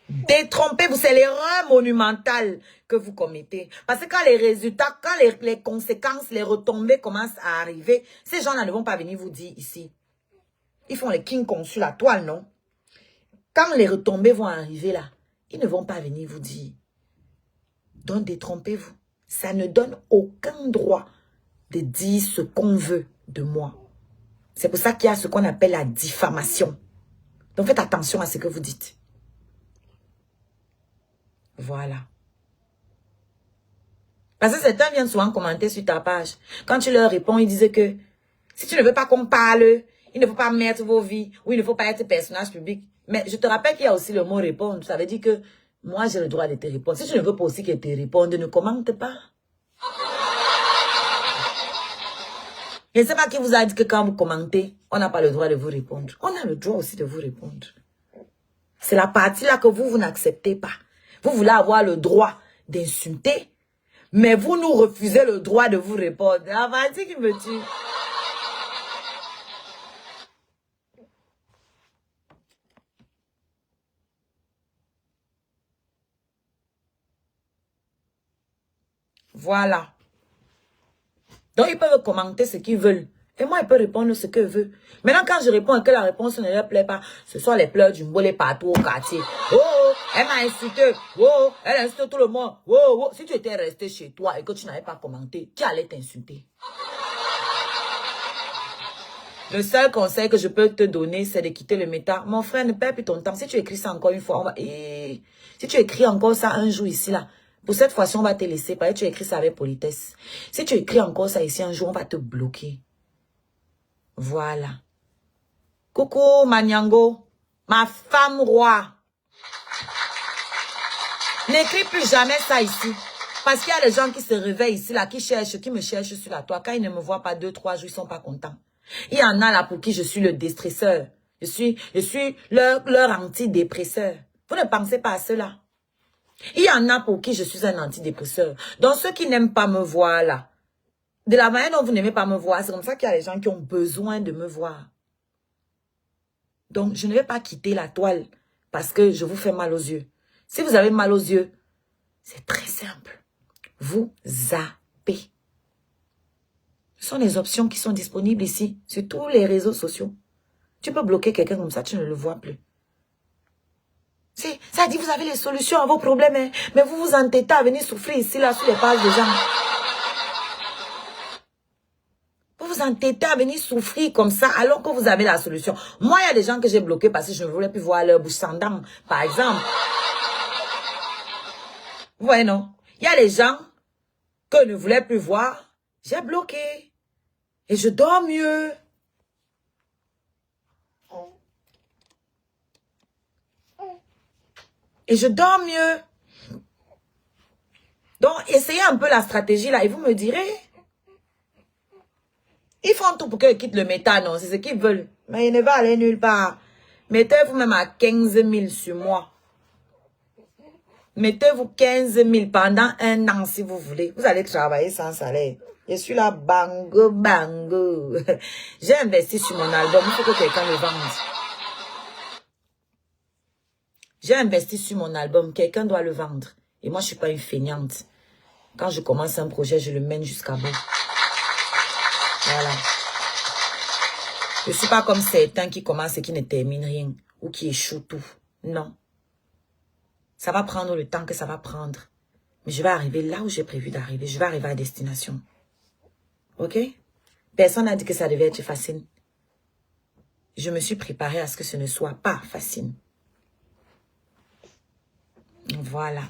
Détrompez-vous, c'est l'erreur monumentale que vous commettez. Parce que quand les résultats, quand les conséquences, les retombées commencent à arriver, ces gens-là ne vont pas venir vous dire ici. Ils font les King Kong sur la toile, non? Quand les retombées vont arriver là, ils ne vont pas venir vous dire. Donc détrompez-vous. Ça ne donne aucun droit de dire ce qu'on veut de moi. C'est pour ça qu'il y a ce qu'on appelle la diffamation. Donc faites attention à ce que vous dites. Voilà. Parce que certains viennent souvent commenter sur ta page. Quand tu leur réponds, ils disent que si tu ne veux pas qu'on parle, il ne faut pas mettre vos vies, ou il ne faut pas être personnage public. Mais je te rappelle qu'il y a aussi le mot répondre. Ça veut dire que moi, j'ai le droit de te répondre. Si tu ne veux pas aussi qu'elle te réponde, ne commente pas. Je ne sais pas qui vous a dit que quand vous commentez, on n'a pas le droit de vous répondre. On a le droit aussi de vous répondre. C'est la partie là que vous n'acceptez pas. Vous voulez avoir le droit d'insulter, mais vous nous refusez le droit de vous répondre. Ah, vas-y qui me tue. Voilà. Donc, ils peuvent commenter ce qu'ils veulent. Et moi, ils peuvent répondre ce qu'ils veulent. Maintenant, quand je réponds et que la réponse ne leur plaît pas, ce sont les pleurs du mbolé partout au quartier. Oh, elle m'a insulté. Oh, elle insulte tout le monde. Oh, oh. Si tu étais resté chez toi et que tu n'avais pas commenté, qui allait t'insulter? Le seul conseil que je peux te donner, c'est de quitter le méta. Mon frère, ne perds plus ton temps. Si tu écris ça encore une fois, on va... Si tu écris encore ça un jour ici, là, pour cette fois-ci, on va te laisser. Parce que tu écris ça avec politesse. Si tu écris encore ça ici un jour, on va te bloquer. Voilà. Coucou, Manyango. Ma femme roi. N'écris plus jamais ça ici. Parce qu'il y a des gens qui se réveillent ici, là, qui me cherchent sur la toile. Quand ils ne me voient pas 2-3 jours, ils sont pas contents. Il y en a là pour qui je suis le déstresseur. Je suis leur antidépresseur. Vous ne pensez pas à cela. Il y en a pour qui je suis un antidépresseur. Donc ceux qui n'aiment pas me voir là, de la manière dont vous n'aimez pas me voir, c'est comme ça qu'il y a des gens qui ont besoin de me voir. Donc, je ne vais pas quitter la toile parce que je vous fais mal aux yeux. Si vous avez mal aux yeux, c'est très simple. Vous zappez. Ce sont les options qui sont disponibles ici, sur tous les réseaux sociaux. Tu peux bloquer quelqu'un comme ça, tu ne le vois plus. Ça dit, vous avez les solutions à vos problèmes, hein, mais vous vous entêtez à venir souffrir ici, là, sur les pages des gens. Vous vous entêtez à venir souffrir comme ça, alors que vous avez la solution. Moi, il y a des gens que j'ai bloqués parce que je ne voulais plus voir leur bouche sans dents, par exemple. Vous voyez, non? Il y a des gens que je ne voulais plus voir, j'ai bloqué. Et je dors mieux. Et je dors mieux. Donc, essayez un peu la stratégie là et vous me direz. Ils font tout pour que je quitte le méta, non? C'est ce qu'ils veulent. Mais il ne va aller nulle part. Mettez-vous même à 15 000 sur moi. Mettez-vous 15 000 pendant 1 an si vous voulez. Vous allez travailler sans salaire. Je suis là, bango, bango. J'ai investi sur mon album. Il faut que quelqu'un le vende. J'ai investi sur mon album. Quelqu'un doit le vendre. Et moi, je ne suis pas une feignante. Quand je commence un projet, je le mène jusqu'à bout. Voilà. Je ne suis pas comme certains qui commencent et qui ne terminent rien. Ou qui échouent tout. Non. Ça va prendre le temps que ça va prendre. Mais je vais arriver là où j'ai prévu d'arriver. Je vais arriver à destination. Ok? Personne n'a dit que ça devait être facile. Je me suis préparée à ce que ce ne soit pas facile. Voilà.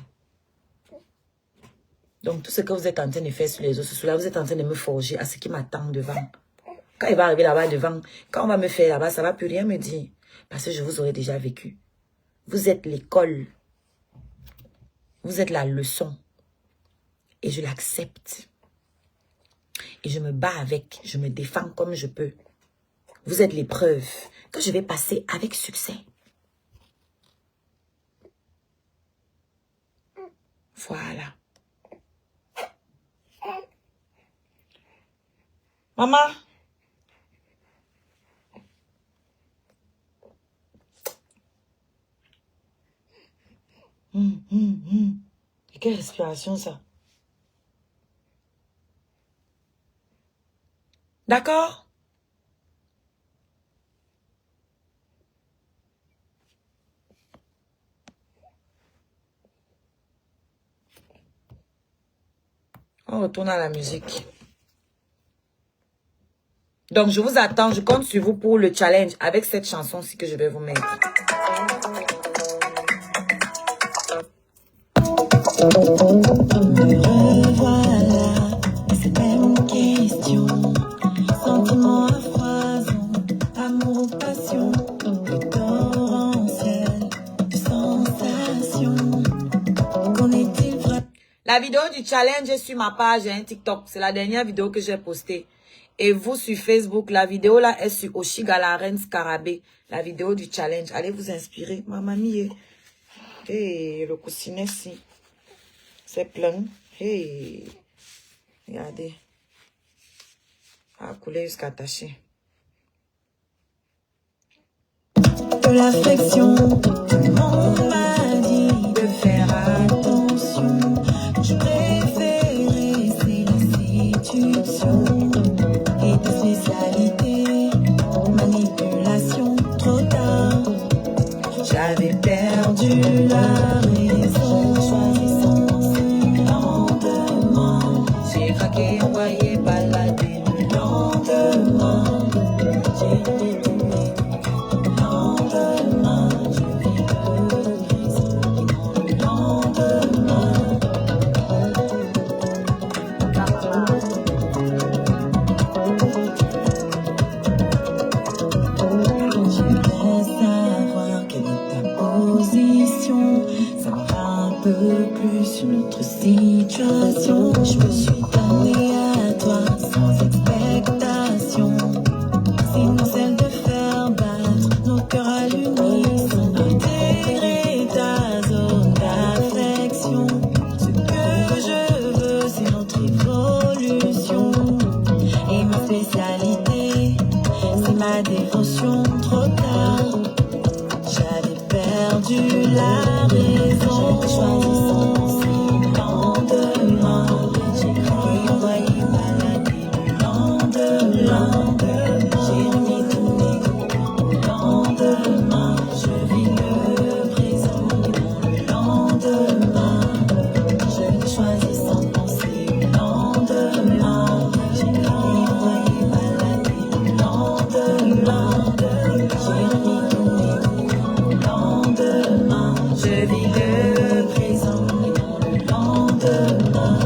Donc, tout ce que vous êtes en train de faire sur les réseaux sociaux, là, vous êtes en train de me forger à ce qui m'attend devant. Quand il va arriver là-bas devant, quand on va me faire là-bas, ça ne va plus rien me dire. Parce que je vous aurais déjà vécu. Vous êtes l'école. Vous êtes la leçon. Et je l'accepte. Et je me bats avec. Je me défends comme je peux. Vous êtes l'épreuve que je vais passer avec succès. Voilà. Maman. Et quelle respiration ça? D'accord? On retourne à la musique. Donc, je vous attends. Je compte sur vous pour le challenge avec cette chanson-ci que je vais vous mettre. Me revoilà, cette même question. Sentiment à foison, amour ou passion, le torrentiel de sensations. Qu'en est-il vrai? La vidéo du challenge est sur ma page hein, TikTok. C'est la dernière vidéo que j'ai postée. Et vous sur Facebook, la vidéo là est sur Oshiga la reine Scarabée. La vidéo du challenge. Allez vous inspirer. Ma mamie. Hey, le coussinet si. C'est plein. Hey. Regardez. À couler jusqu'à tacher. De l'affection, tout le monde m'a dit de faire attention. Je préférais ces institutions et tes spécialités. Manipulation, trop tard. J'avais perdu la raison. Choisissant ce lendemain. J'ai craqué, envoyé, baladé. Le lendemain, j'ai été aimée. Le lendemain, je vis le gris. Le lendemain. J'aimerais savoir quelle est ta position, savoir un peu plus sur notre situation. Je me suis donnée à toi sans expectation, sinon celle de faire battre nos cœurs à l'unisson. Intégrer ta zone d'affection. Ce que je veux, c'est notre évolution. perdu la raison. J'ai choisi sans penser au lendemain. J'ai cru envoyer maladie le lendemain. J'ai remis tout au lendemain. Je vis le présent le lendemain. Je l'ai choisi sans penser au lendemain. J'ai cru envoyer maladie le lendemain. J'ai remis tout au lendemain. Je vis le présent le lendemain.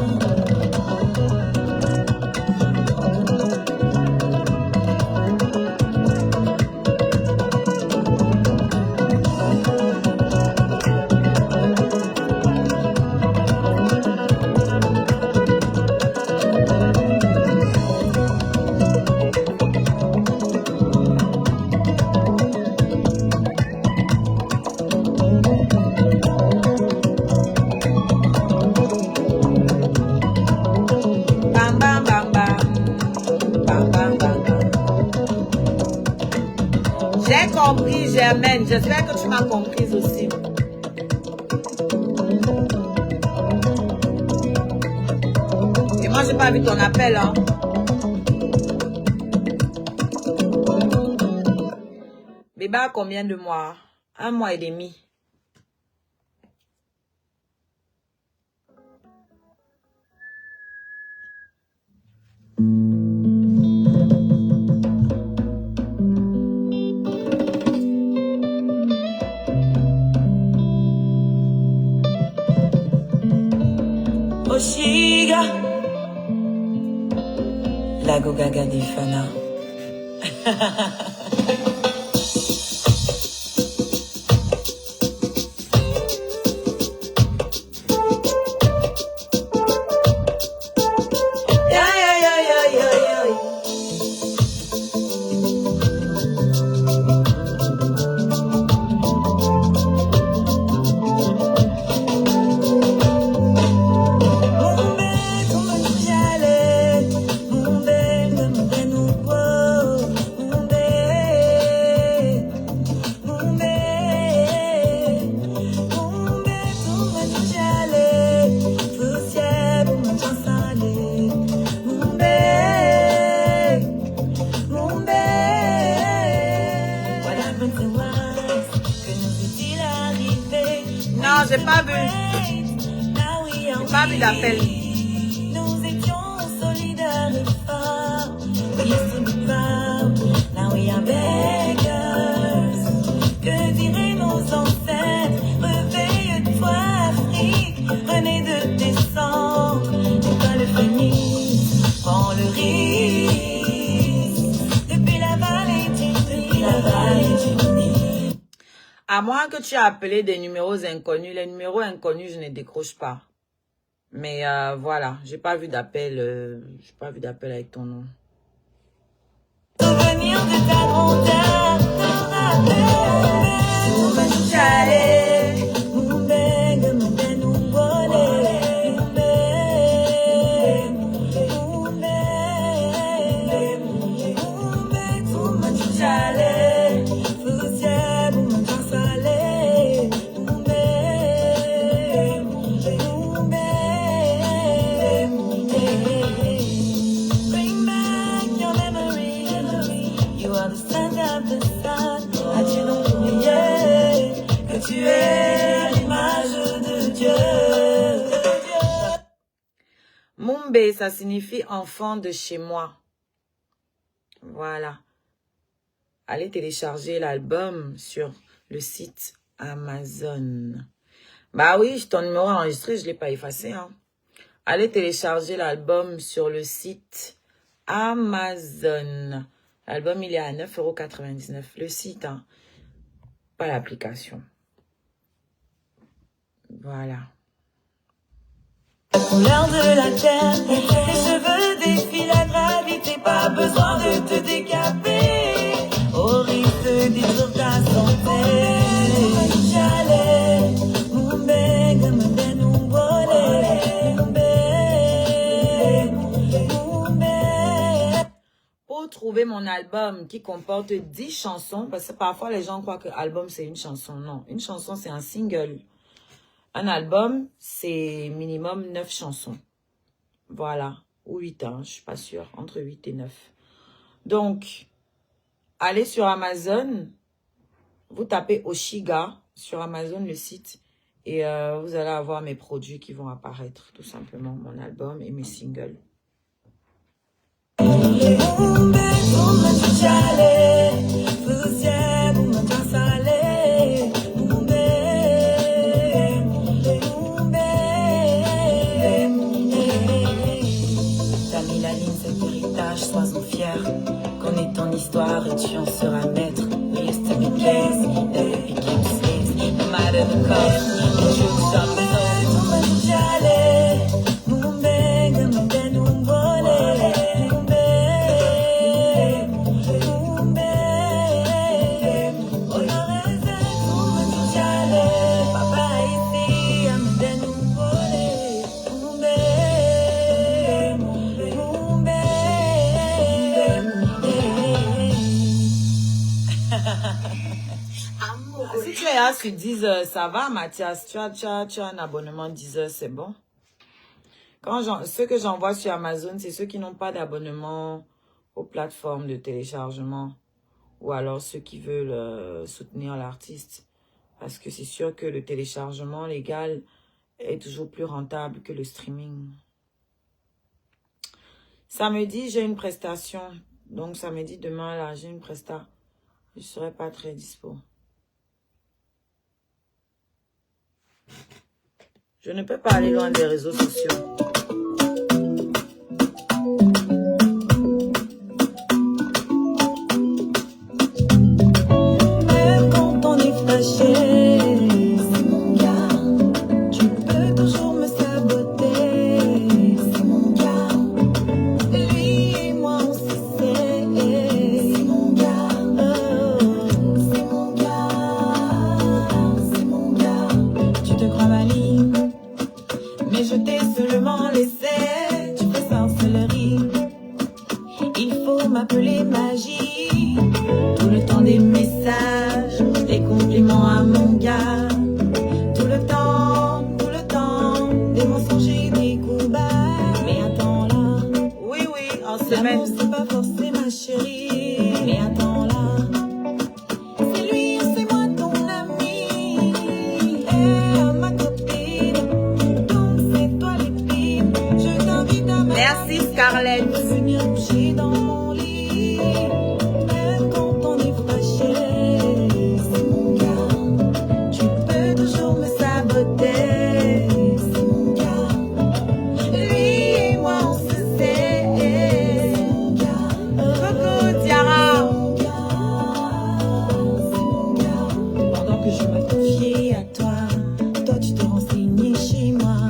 Bam, bam, bam, bam. Bam, bam, bam, bam. J'ai compris, Germaine. J'espère que tu m'as comprise aussi. Et moi, j'ai pas vu ton appel, hein. Bébé a combien de mois? 1 mois et demi. Oshiga, la gogaga des fana. Ya, ya, ya, ya, ya, ya. Non, j'ai pas vu. J'ai pas vu d'appel. Nous étions solidaires et forts. We used to be proud. Now we are beggars. Que diraient nos ancêtres? Réveille-toi, Afrique. Renée de tes cendres. Éteins le phénix. Prends le risque. Depuis la vallée du Nil. La vallée du Nil. À moins que tu aies appelé des numéros inconnus. Les numéros inconnus, je ne décroche pas. Mais voilà, j'ai pas vu d'appel. J'ai pas vu d'appel avec ton nom. Souvenir de ta grandeur, Bring back your memory. You are the sun of the sun. As-tu donc oublié que tu es l'image de Dieu? Mumbe, ça signifie enfant de chez moi. Voilà. Allez télécharger l'album sur le site Amazon. Bah oui, ton numéro enregistré, je ne l'ai pas effacé. Hein. Allez télécharger l'album sur le site Amazon. L'album, il est à 9,99 €. Le site, hein. Pas l'application. Voilà. La couleur de la terre, tes cheveux défient la gravité, pas besoin de te décaper, au risque de détruire ta santé. J'allais, Mumbe, Gambe, Numbole, Mumbe. Pour trouver trouver mon album qui comporte 10 chansons, parce que parfois les gens croient que l'album c'est une chanson. Non, une chanson c'est un single. Un album, c'est minimum 9 chansons. Voilà. Ou 8, hein, je suis pas sûre. Entre 8 et 9. Donc, allez sur Amazon. Vous tapez Oshiga sur Amazon, le site. Et vous allez avoir mes produits qui vont apparaître, tout simplement. Mon album et mes singles. Sois-en fier, qu'on est ton histoire et tu en seras maître. We used to be place, then we became slaves. No matter the cost, the truth shall be Si tu es là sur Deezer, ça va, Mathias? Tu as un abonnement Deezer, c'est bon? Ceux que j'envoie sur Amazon, c'est ceux qui n'ont pas d'abonnement aux plateformes de téléchargement. Ou alors ceux qui veulent soutenir l'artiste. Parce que c'est sûr que le téléchargement légal est toujours plus rentable que le streaming. Samedi, j'ai une prestation. Donc samedi, demain, là, j'ai une prestation. Je ne serai pas très dispo. Je ne peux pas aller loin des réseaux sociaux. Même quand on est fâché, c'est mon gars. Tu peux toujours me saboter, c'est mon gars. Lui et moi on se sait, c'est mon gars. C'est mon gars, c'est mon gars. Tu te crois maligne, mais je t'ai seulement laissé. Tu fais sorcellerie. Il faut m'appeler magie. Tout le temps des messages, des compliments à mon gars. Tout le temps, des mensonges et des coups bas. Mais attends là, Oui, en l'amour semaine. c'est pas forcé ma chérie. Mais attends là, c'est lui ou c'est moi ton ami. Et ma copine, donc c'est toi l'épine. Je t'invite à Merci Scarlett. venir coucher dans mon lit. Même quand on est fâché, c'est mon gars. Tu peux toujours me saboter, c'est mon gars. Lui et moi on se sait, c'est mon gars. Coucou Tiara. Mon gars, c'est mon gars. Pendant que je me confiais à toi tu te renseignais chez moi.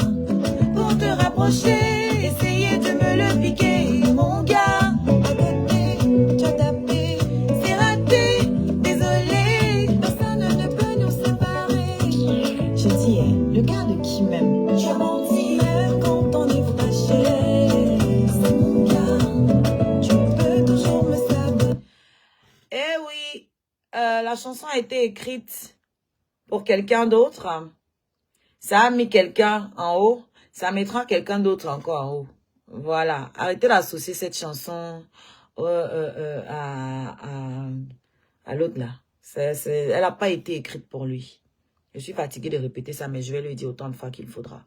Pour te rapprocher, essayer de me le piquer, mon gars. À côté, tu as tapé, c'est raté. Désolé, personne ne peut nous séparer. Je dis, le gars de qui même? Tu as menti, même quand on est fâché. C'est mon gars, tu peux toujours me saboter. Eh oui, la chanson a été écrite pour quelqu'un d'autre. Ça a mis quelqu'un en haut. Ça mettra quelqu'un d'autre encore en haut. Voilà. Arrêtez d'associer cette chanson à l'autre là. Elle n'a pas été écrite pour lui. Je suis fatiguée de répéter ça, mais je vais le dire autant de fois qu'il faudra.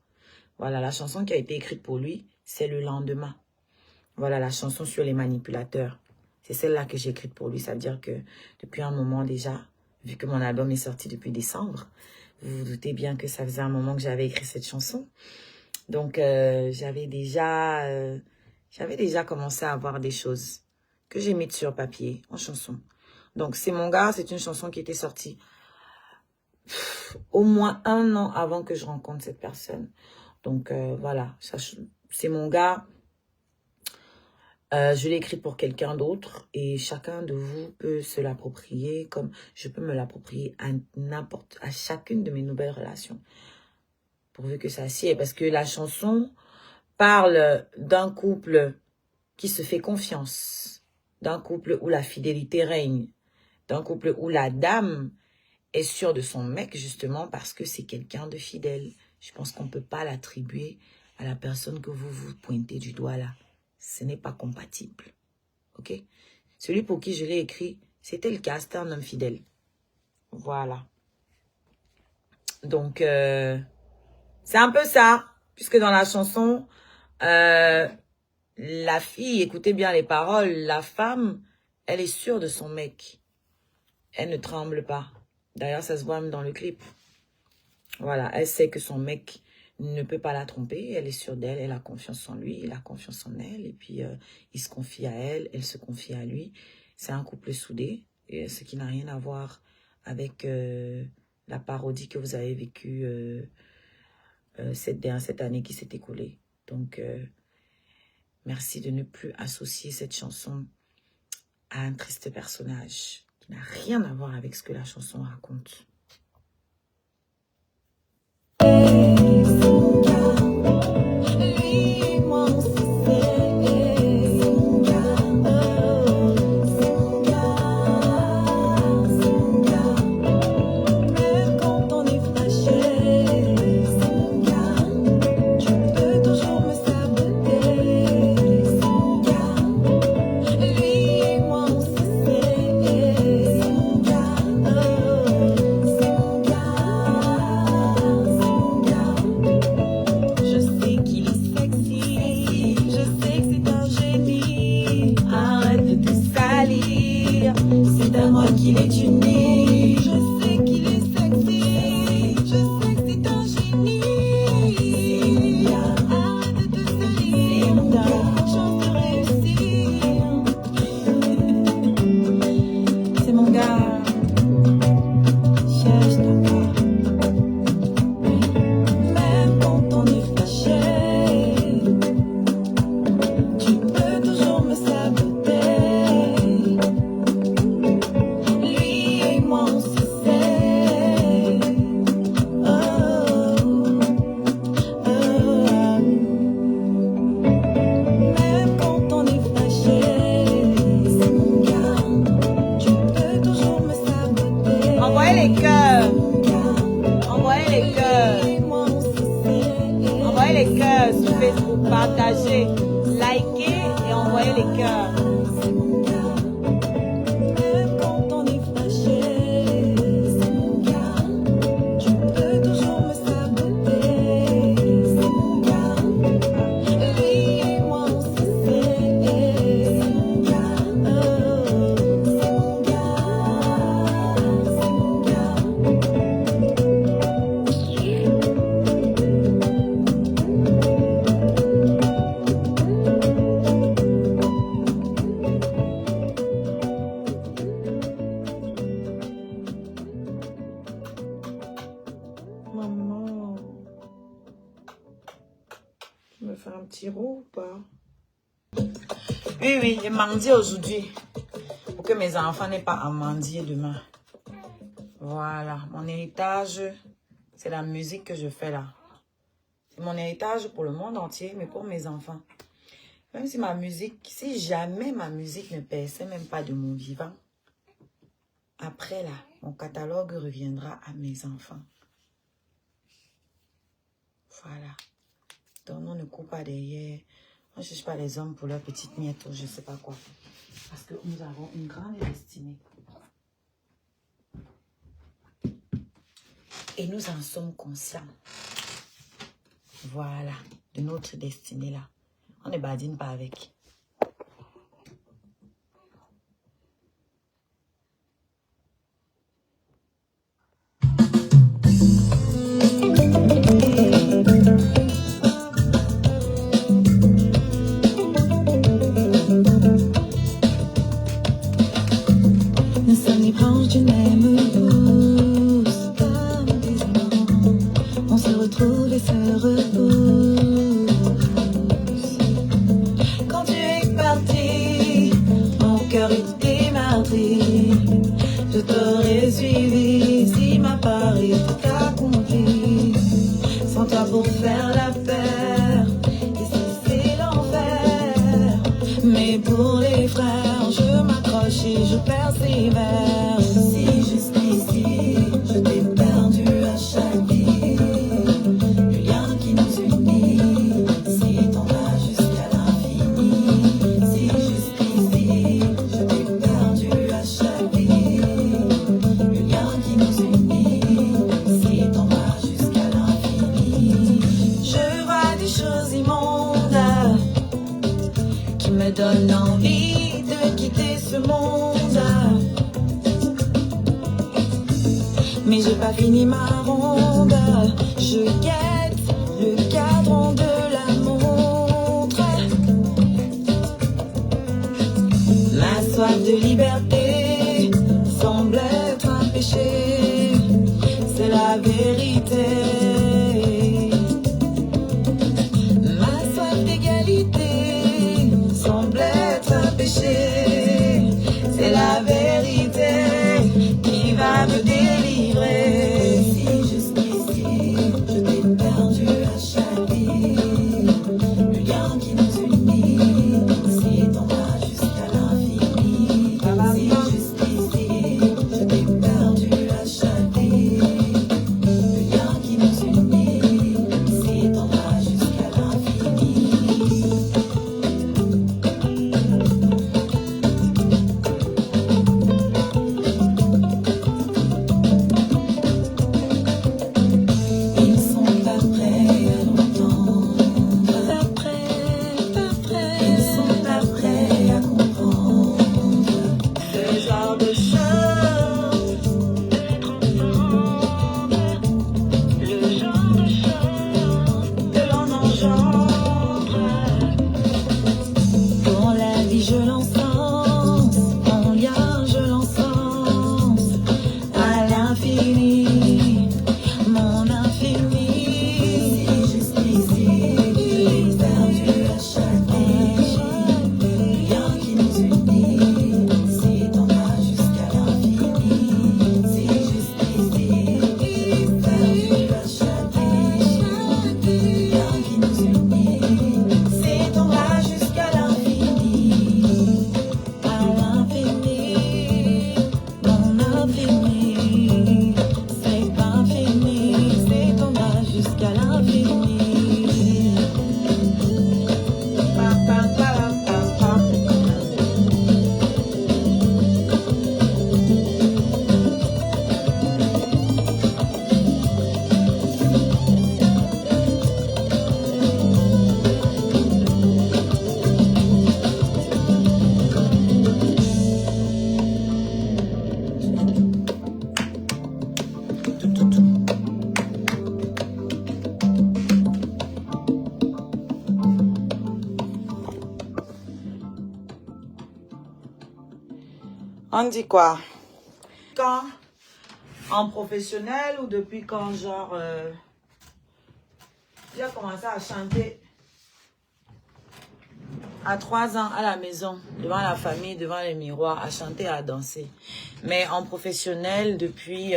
Voilà, la chanson qui a été écrite pour lui, c'est Le Lendemain. Voilà, la chanson sur les manipulateurs. C'est celle-là que j'ai écrite pour lui. Ça veut dire que depuis un moment déjà, vu que mon album est sorti depuis décembre, vous vous doutez bien que ça faisait un moment que j'avais écrit cette chanson. Donc, j'avais déjà commencé à avoir des choses que j'ai mises sur papier, en chanson. Donc, C'est mon gars, c'est une chanson qui était sortie au moins 1 an avant que je rencontre cette personne. Donc, voilà, C'est mon gars. Je l'ai écrite pour quelqu'un d'autre et chacun de vous peut se l'approprier comme je peux me l'approprier à chacune de mes nouvelles relations. Pourvu que ça s'y est. Parce que la chanson parle d'un couple qui se fait confiance. d'un couple où la fidélité règne, d'un couple où la dame est sûre de son mec justement parce que c'est quelqu'un de fidèle. Je pense qu'on ne peut pas l'attribuer à la personne que vous pointez du doigt là. Ce n'est pas compatible. Ok? Celui pour qui je l'ai écrit, c'était le cas, c'était un homme fidèle. Voilà. Donc, c'est un peu ça. Puisque dans la chanson, la fille, écoutez bien les paroles, la femme, elle est sûre de son mec. Elle ne tremble pas. D'ailleurs, ça se voit même dans le clip. Voilà, elle sait que son mec ne peut pas la tromper. Elle est sûre d'elle, elle a confiance en lui, il a confiance en elle. Et puis, il se confie à elle, elle se confie à lui. C'est un couple soudé, et ce qui n'a rien à voir avec la parodie que vous avez vécue cette année qui s'est écoulée. Donc, merci de ne plus associer cette chanson à un triste personnage qui n'a rien à voir avec ce que la chanson raconte. Qu'il est unique, je sais qu'il est sexy, je sais que c'est un génie. Arrête de te salir, t'as aucune chance de réussir. C'est mon gars, cherche ta part. Même quand on est fâché, tu peux toujours me saboter. Partagez, likez et envoyez les cœurs. Même quand on est fâché, c'est mon gars. Tu peux toujours me saboter, c'est mon gars. Lui et moi on se sait, c'est mon gars. C'est mon gars, c'est mon gars. Maman, tu me fais un petit roux ou pas? Oui, j'ai mendié aujourd'hui. Pour que mes enfants n'aient pas à mendier demain. Voilà, mon héritage, c'est la musique que je fais là. C'est mon héritage pour le monde entier, mais pour mes enfants. Même si ma musique, si jamais ma musique ne perçait même pas de mon vivant, après là, mon catalogue reviendra à mes enfants. Voilà. Donc, on ne court pas derrière. On ne cherche pas les hommes pour leurs petites miettes ou je ne sais pas quoi. Parce que nous avons une grande destinée. Et nous en sommes conscients. Voilà. De notre destinée là. On ne badine pas avec. Nous sommes les branches d'une même pousse, comme des aimants. On se retrouve et se repousse. Quand tu es parti, mon cœur était mardi. Je t'aurais suivi si ma part était accomplie. Sans toi pour faire la paire, et si c'est l'enfer. Mais pour les frères, je l'hiver. Si jusqu'ici, je t'ai perdu à chaque vie. Le lien qui nous unit s'étendra jusqu'à l'infini. Si jusqu'ici, je t'ai perdu à chaque vie. Le lien qui nous unit s'étendra jusqu'à l'infini. Je vois des choses immondes qui me donnent envie de quitter ce monde. Mais j'ai pas fini ma ronde. Je guette le cadran de la montre. Ma soif de liberté semble être un péché. C'est la vérité. Ma soif d'égalité semble être un péché. C'est la vérité qui va me délivrer. Si jusqu'ici, je t'ai perdu à chaque vie. Le lien qui nous unit s'étendra jusqu'à l'infini. Si jusqu'ici, je t'ai perdu à chaque vie. Le lien qui nous unit s'étendra jusqu'à l'infini. Ils sont pas prêts à l'entendre. Pas prêts. Ils sont pas prêts à comprendre. Ce genre de choses, le genre de choses que l'on engendre. Pour la vie, je l'encense. Mon lien, je l'encense. À l'infini, mon infini. Si jusqu'ici, je t'ai perdu à chaque vie. Le lien qui nous unit s'étendra jusqu'à l'infini. Si jusqu'ici, je t'ai perdu à chaque vie. Le lien qui nous unit s'étendra jusqu'à l'infini. À l'infini, mon infini. C'est pas fini, s'étendra jusqu'à l'infini. Pa, pa, pa, pa, pa. On dit quoi? Quand? En professionnel ou depuis quand, genre, j'ai commencé à chanter à 3 ans à la maison, devant la famille, devant les miroirs, à chanter, à danser. Mais en professionnel depuis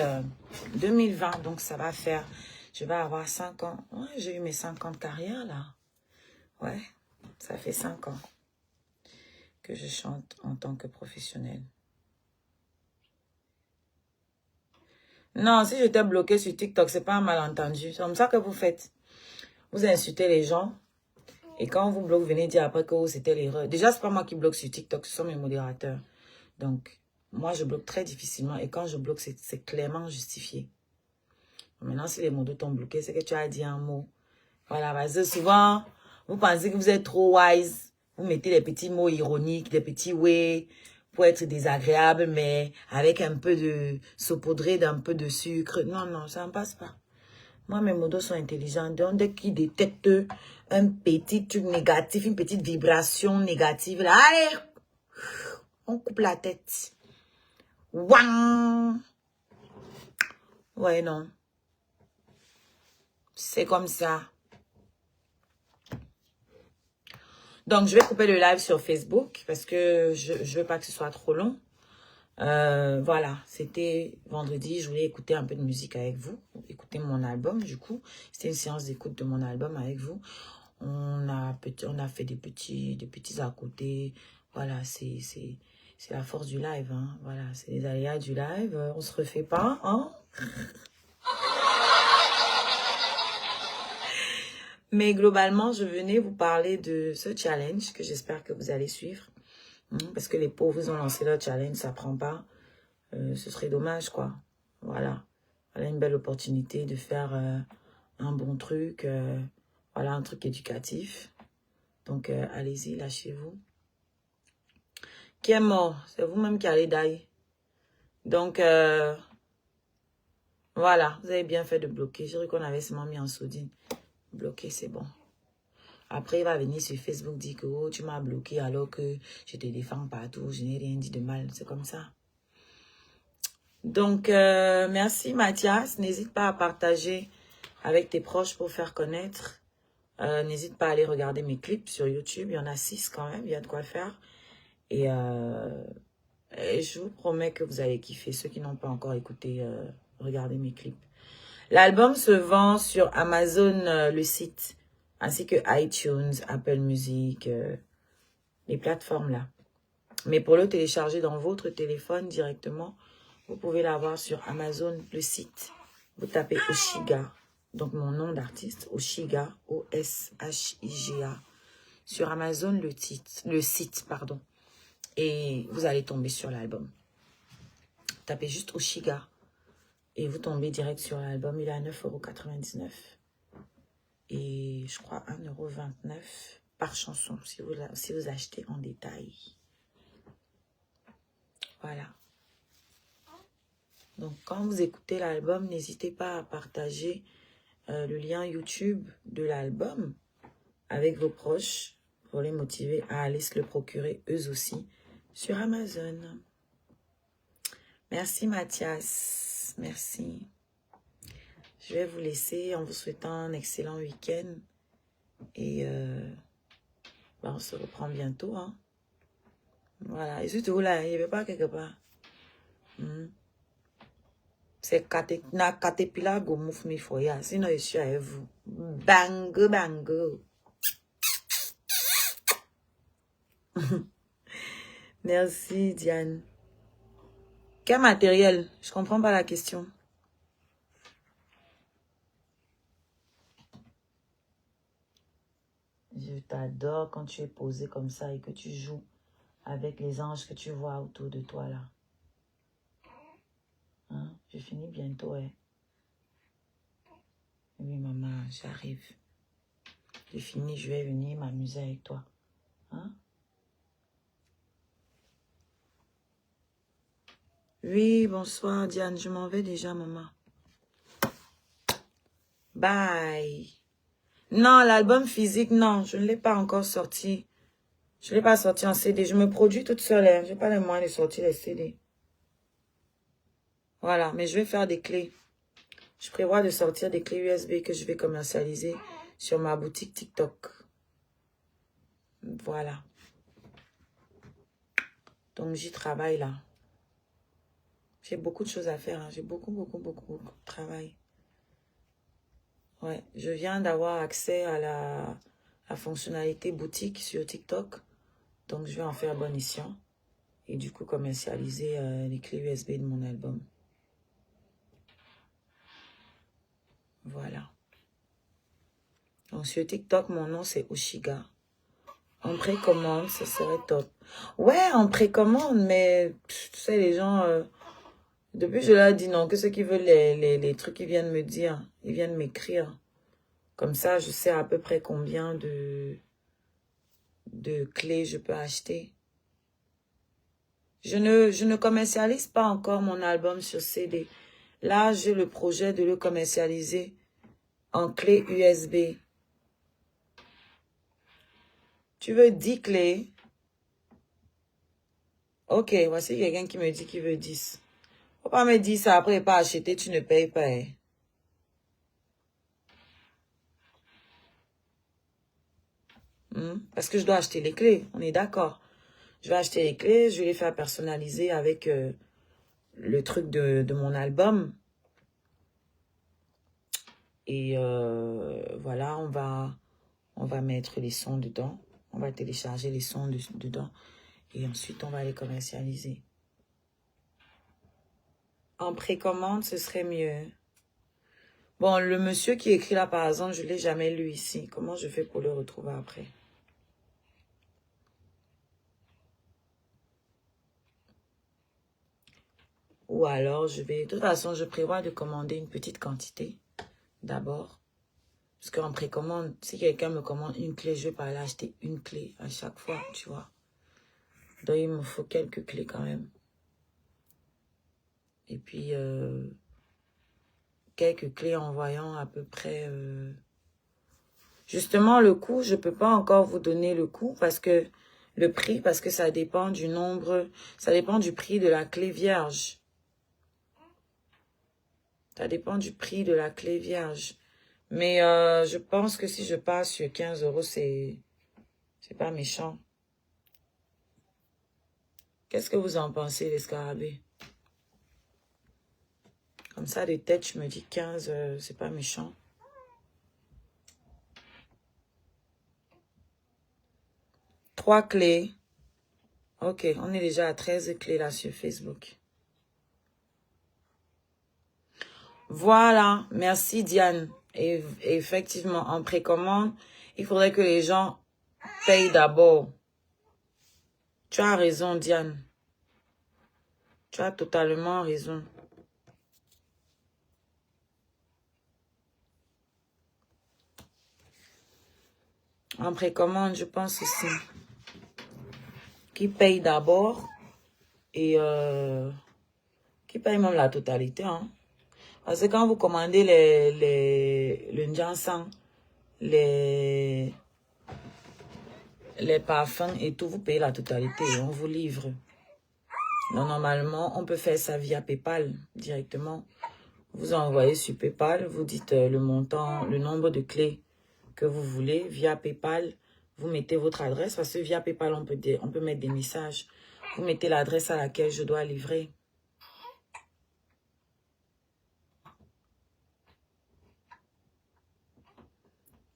2020, donc ça va faire, je vais avoir 5 ans. Ouais, j'ai eu mes 5 ans de carrière là. Ouais, ça fait 5 ans que je chante en tant que professionnelle. Non, si j'étais bloquée sur TikTok, c'est pas un malentendu. C'est comme ça que vous faites. Vous insultez les gens. Et quand on vous bloque, venez dire après que c'était l'erreur. Déjà, c'est pas moi qui bloque sur TikTok, ce sont mes modérateurs. Donc, moi, je bloque très difficilement. Et quand je bloque, c'est clairement justifié. Maintenant, si les modos t'ont bloqué, c'est que tu as dit un mot. Voilà, parce que souvent, vous pensez que vous êtes trop wise. Vous mettez des petits mots ironiques, des petits ouais, pour être désagréable, mais avec un peu de saupoudré d'un peu de sucre. Non, non, ça ne passe pas. Moi, mes modos sont intelligents. Donc, dès qu'ils détectent un petit truc négatif, une petite vibration négative, là, allez, on coupe la tête. Ouang! Ouais, non. C'est comme ça. Donc, je vais couper le live sur Facebook parce que je veux pas que ce soit trop long. Voilà, c'était vendredi, je voulais écouter un peu de musique avec vous, écouter mon album, du coup, c'était une séance d'écoute de mon album avec vous. On a fait des petits à côté, voilà, c'est C'est la force du live, hein. Voilà, c'est les aléas du live. On se refait pas, hein. Mais globalement, je venais vous parler de ce challenge que j'espère que vous allez suivre. Parce que les pauvres, ils ont lancé leur challenge, ça prend pas. Ce serait dommage, quoi. Voilà. Voilà une belle opportunité de faire un bon truc. Voilà, un truc éducatif. Donc, allez-y, lâchez-vous. Qui est mort? C'est vous-même qui allez die. Donc, voilà. Vous avez bien fait de bloquer. J'ai cru qu'on avait seulement mis en sourdine. Bloquer, c'est bon. Après, il va venir sur Facebook dire que oh, tu m'as bloqué alors que je te défends partout. Je n'ai rien dit de mal. C'est comme ça. Donc, merci Mathias. N'hésite pas à partager avec tes proches pour faire connaître. N'hésite pas à aller regarder mes clips sur YouTube. Il y en a 6 quand même. Il y a de quoi faire. Et je vous promets que vous allez kiffer. Ceux qui n'ont pas encore écouté, regardez mes clips. L'album se vend sur Amazon, le site, ainsi que iTunes, Apple Music, les plateformes là. Mais pour le télécharger dans votre téléphone directement, vous pouvez l'avoir sur Amazon, le site. Vous tapez Oshiga, donc mon nom d'artiste, Oshiga, O-S-H-I-G-A. Sur Amazon, le site, pardon. Et vous allez tomber sur l'album. Tapez juste Oshiga. Et vous tombez direct sur l'album. Il est à 9,99 €. Et je crois 1,29 € par chanson si vous achetez en détail. Voilà. Donc, quand vous écoutez l'album, n'hésitez pas à partager le lien YouTube de l'album avec vos proches pour les motiver à aller se le procurer eux aussi sur Amazon. Merci Mathias. Merci. Je vais vous laisser en vous souhaitant un excellent week-end. Et on se reprend bientôt. Hein. Voilà. Et surtout là, il n'y avait pas quelque part. C'est Caterpillar go move me for ya. Sinon, je suis avec vous. Bango, bango. Merci, Diane. Quel matériel? Je comprends pas la question. Je t'adore quand tu es posé comme ça et que tu joues avec les anges que tu vois autour de toi là. Hein? Je finis bientôt, hein. Oui, maman, j'arrive. J'ai fini, je vais venir m'amuser avec toi. Hein? Oui, bonsoir, Diane. Je m'en vais déjà, maman. Bye. Non, l'album physique, non. Je ne l'ai pas encore sorti. Je ne l'ai pas sorti en CD. Je me produis toute seule. Hein. Je n'ai pas les moyens de sortir les CD. Voilà, mais je vais faire des clés. Je prévois de sortir des clés USB que je vais commercialiser sur ma boutique TikTok. Voilà. Donc, j'y travaille là. J'ai beaucoup de choses à faire. Hein. J'ai beaucoup de travail. Ouais, je viens d'avoir accès à la fonctionnalité boutique sur TikTok. Donc, je vais en faire bon escient. Et du coup, commercialiser les clés USB de mon album. Voilà. Donc, sur TikTok, mon nom, c'est Oshiga. En précommande, ce serait top. Ouais, en précommande, mais tu sais, les gens... depuis, je leur dis non, que ceux qui veulent les trucs, ils viennent me dire. Ils viennent m'écrire. Comme ça, je sais à peu près combien de clés je peux acheter. Je ne commercialise pas encore mon album sur CD. Là, j'ai le projet de le commercialiser en clé USB. Tu veux 10 clés? Ok, voici quelqu'un qui me dit qu'il veut 10. Faut pas me dire ça après et pas acheter, tu ne payes pas. Hein. Parce que je dois acheter les clés, on est d'accord. Je vais acheter les clés, je vais les faire personnaliser avec le truc de mon album. Et voilà, on va mettre les sons dedans. On va télécharger les sons dedans. Et ensuite, on va les commercialiser. En précommande, ce serait mieux. Bon, le monsieur qui écrit là, par exemple, je ne l'ai jamais lu ici. Comment je fais pour le retrouver après? Ou alors, je vais... De toute façon, je prévois de commander une petite quantité d'abord. Parce qu'en précommande, si quelqu'un me commande une clé, je vais pas aller acheter une clé à chaque fois, tu vois. Donc, il me faut quelques clés quand même. Et puis, quelques clés en voyant à peu près... Justement, le coût, je peux pas encore vous donner le coût parce que... Le prix, parce que ça dépend du nombre... Ça dépend du prix de la clé vierge. Ça dépend du prix de la clé vierge. Mais je pense que si je passe sur 15 €, c'est pas méchant. Qu'est-ce que vous en pensez, les scarabées? Comme ça, de tête, je me dis 15, c'est pas méchant. Trois clés. Ok, on est déjà à 13 clés là sur Facebook. Voilà, merci Diane. Et effectivement, en précommande, il faudrait que les gens payent d'abord. Tu as raison, Diane. Tu as totalement raison. En précommande, je pense aussi qu'ils payent d'abord et qu'ils payent même la totalité. Hein. Parce que quand vous commandez le Njansan, les parfums et tout, vous payez la totalité et on vous livre. Donc, normalement, on peut faire ça via PayPal directement. Vous envoyez sur PayPal, vous dites le montant, le nombre de clés que vous voulez via PayPal. Vous mettez votre adresse parce que via PayPal, on peut mettre des messages. Vous mettez l'adresse à laquelle je dois livrer.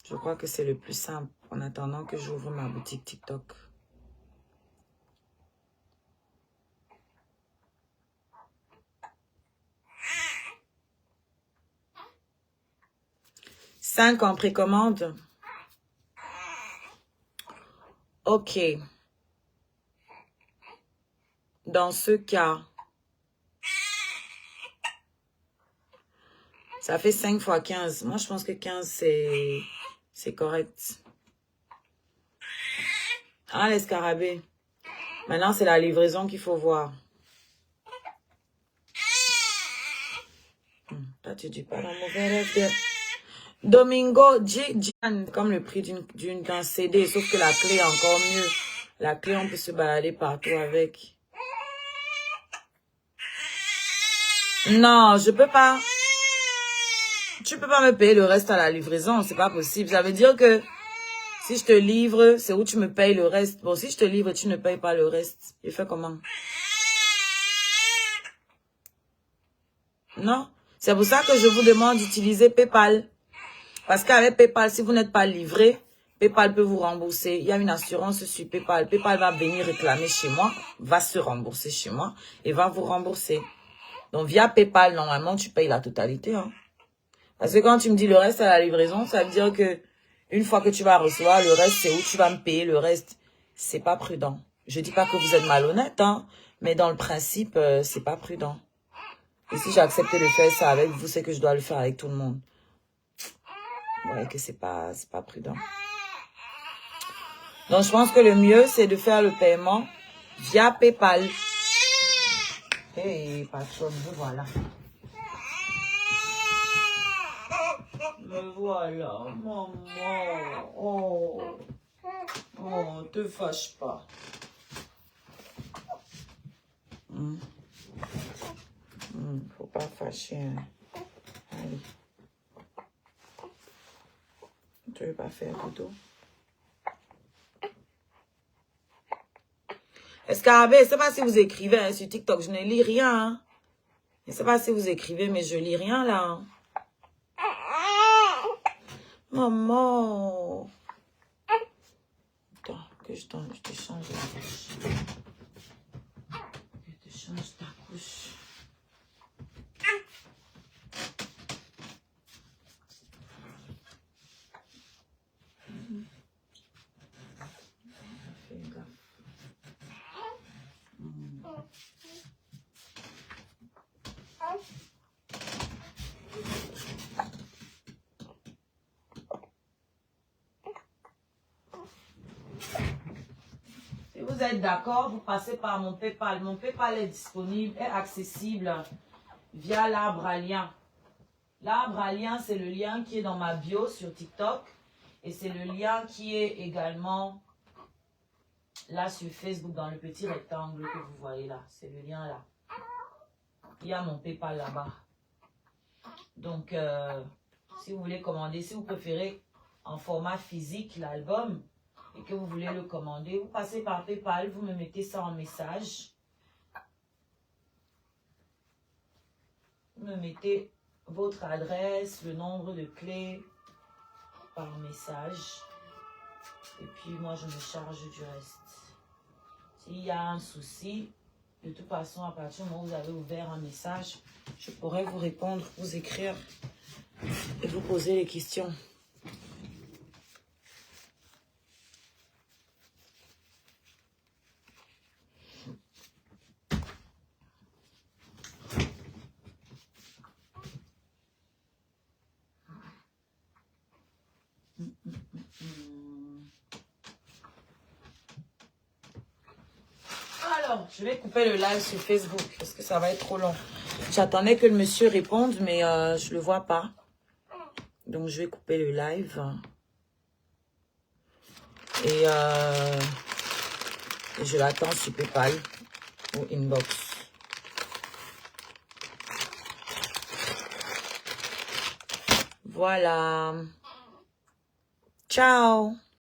Je crois que c'est le plus simple en attendant que j'ouvre ma boutique TikTok. Cinq en précommande. Ok. Dans ce cas, ça fait 5 fois 15. Moi, je pense que 15, c'est correct. Ah, les scarabées. Maintenant, c'est la livraison qu'il faut voir. Toi, tu dis pas la mauvaise rêve. Domingo, Gian, comme le prix d'un CD, sauf que la clé est encore mieux. La clé, on peut se balader partout avec. Non, je peux pas. Tu peux pas me payer le reste à la livraison, c'est pas possible. Ça veut dire que si je te livre, c'est où tu me payes le reste. Bon, si je te livre, tu ne payes pas le reste. Je fais comment? Non. C'est pour ça que je vous demande d'utiliser PayPal. Parce qu'avec PayPal, si vous n'êtes pas livré, PayPal peut vous rembourser. Il y a une assurance sur PayPal. PayPal va venir réclamer chez moi, va se rembourser chez moi et va vous rembourser. Donc, via PayPal, normalement, tu payes la totalité. Hein. Parce que quand tu me dis le reste à la livraison, ça veut dire que une fois que tu vas recevoir, le reste, c'est où tu vas me payer le reste. C'est pas prudent. Je dis pas que vous êtes malhonnête, hein, mais dans le principe, c'est pas prudent. Et si j'ai accepté de faire ça avec vous, c'est que je dois le faire avec tout le monde. Ouais, que c'est pas prudent. Donc, je pense que le mieux, c'est de faire le paiement via PayPal. Hey, patron, me voilà. Me voilà, maman. Oh, oh, te fâche pas. Faut pas fâcher. Hein. Allez. Tu veux pas faire plutôt? Escarabée, je ne sais pas si vous écrivez hein, sur TikTok, je ne lis rien. Hein. Je ne sais pas si vous écrivez, mais je lis rien là. Maman. Attends, que je te change. couche. Fais gaffe. Si vous êtes d'accord, vous passez par mon PayPal. Mon PayPal est disponible, est accessible via l'arbre à lien. L'arbre à lien, c'est le lien qui est dans ma bio sur TikTok. Et c'est le lien qui est également là sur Facebook, dans le petit rectangle que vous voyez là. C'est le lien là. Il y a mon PayPal là-bas. Donc, si vous voulez commander, si vous préférez en format physique l'album et que vous voulez le commander, vous passez par PayPal, vous me mettez ça en message. Vous me mettez votre adresse, le nombre de clés par message. Et puis, moi, je me charge du reste. S'il y a un souci, de toute façon, à partir du moment où vous avez ouvert un message, je pourrais vous répondre, vous écrire et vous poser les questions. Alors, je vais couper le live sur Facebook parce que ça va être trop long. J'attendais que le monsieur réponde, mais je le vois pas. Donc, je vais couper le live. Et je l'attends sur PayPal ou inbox. Voilà. Ciao.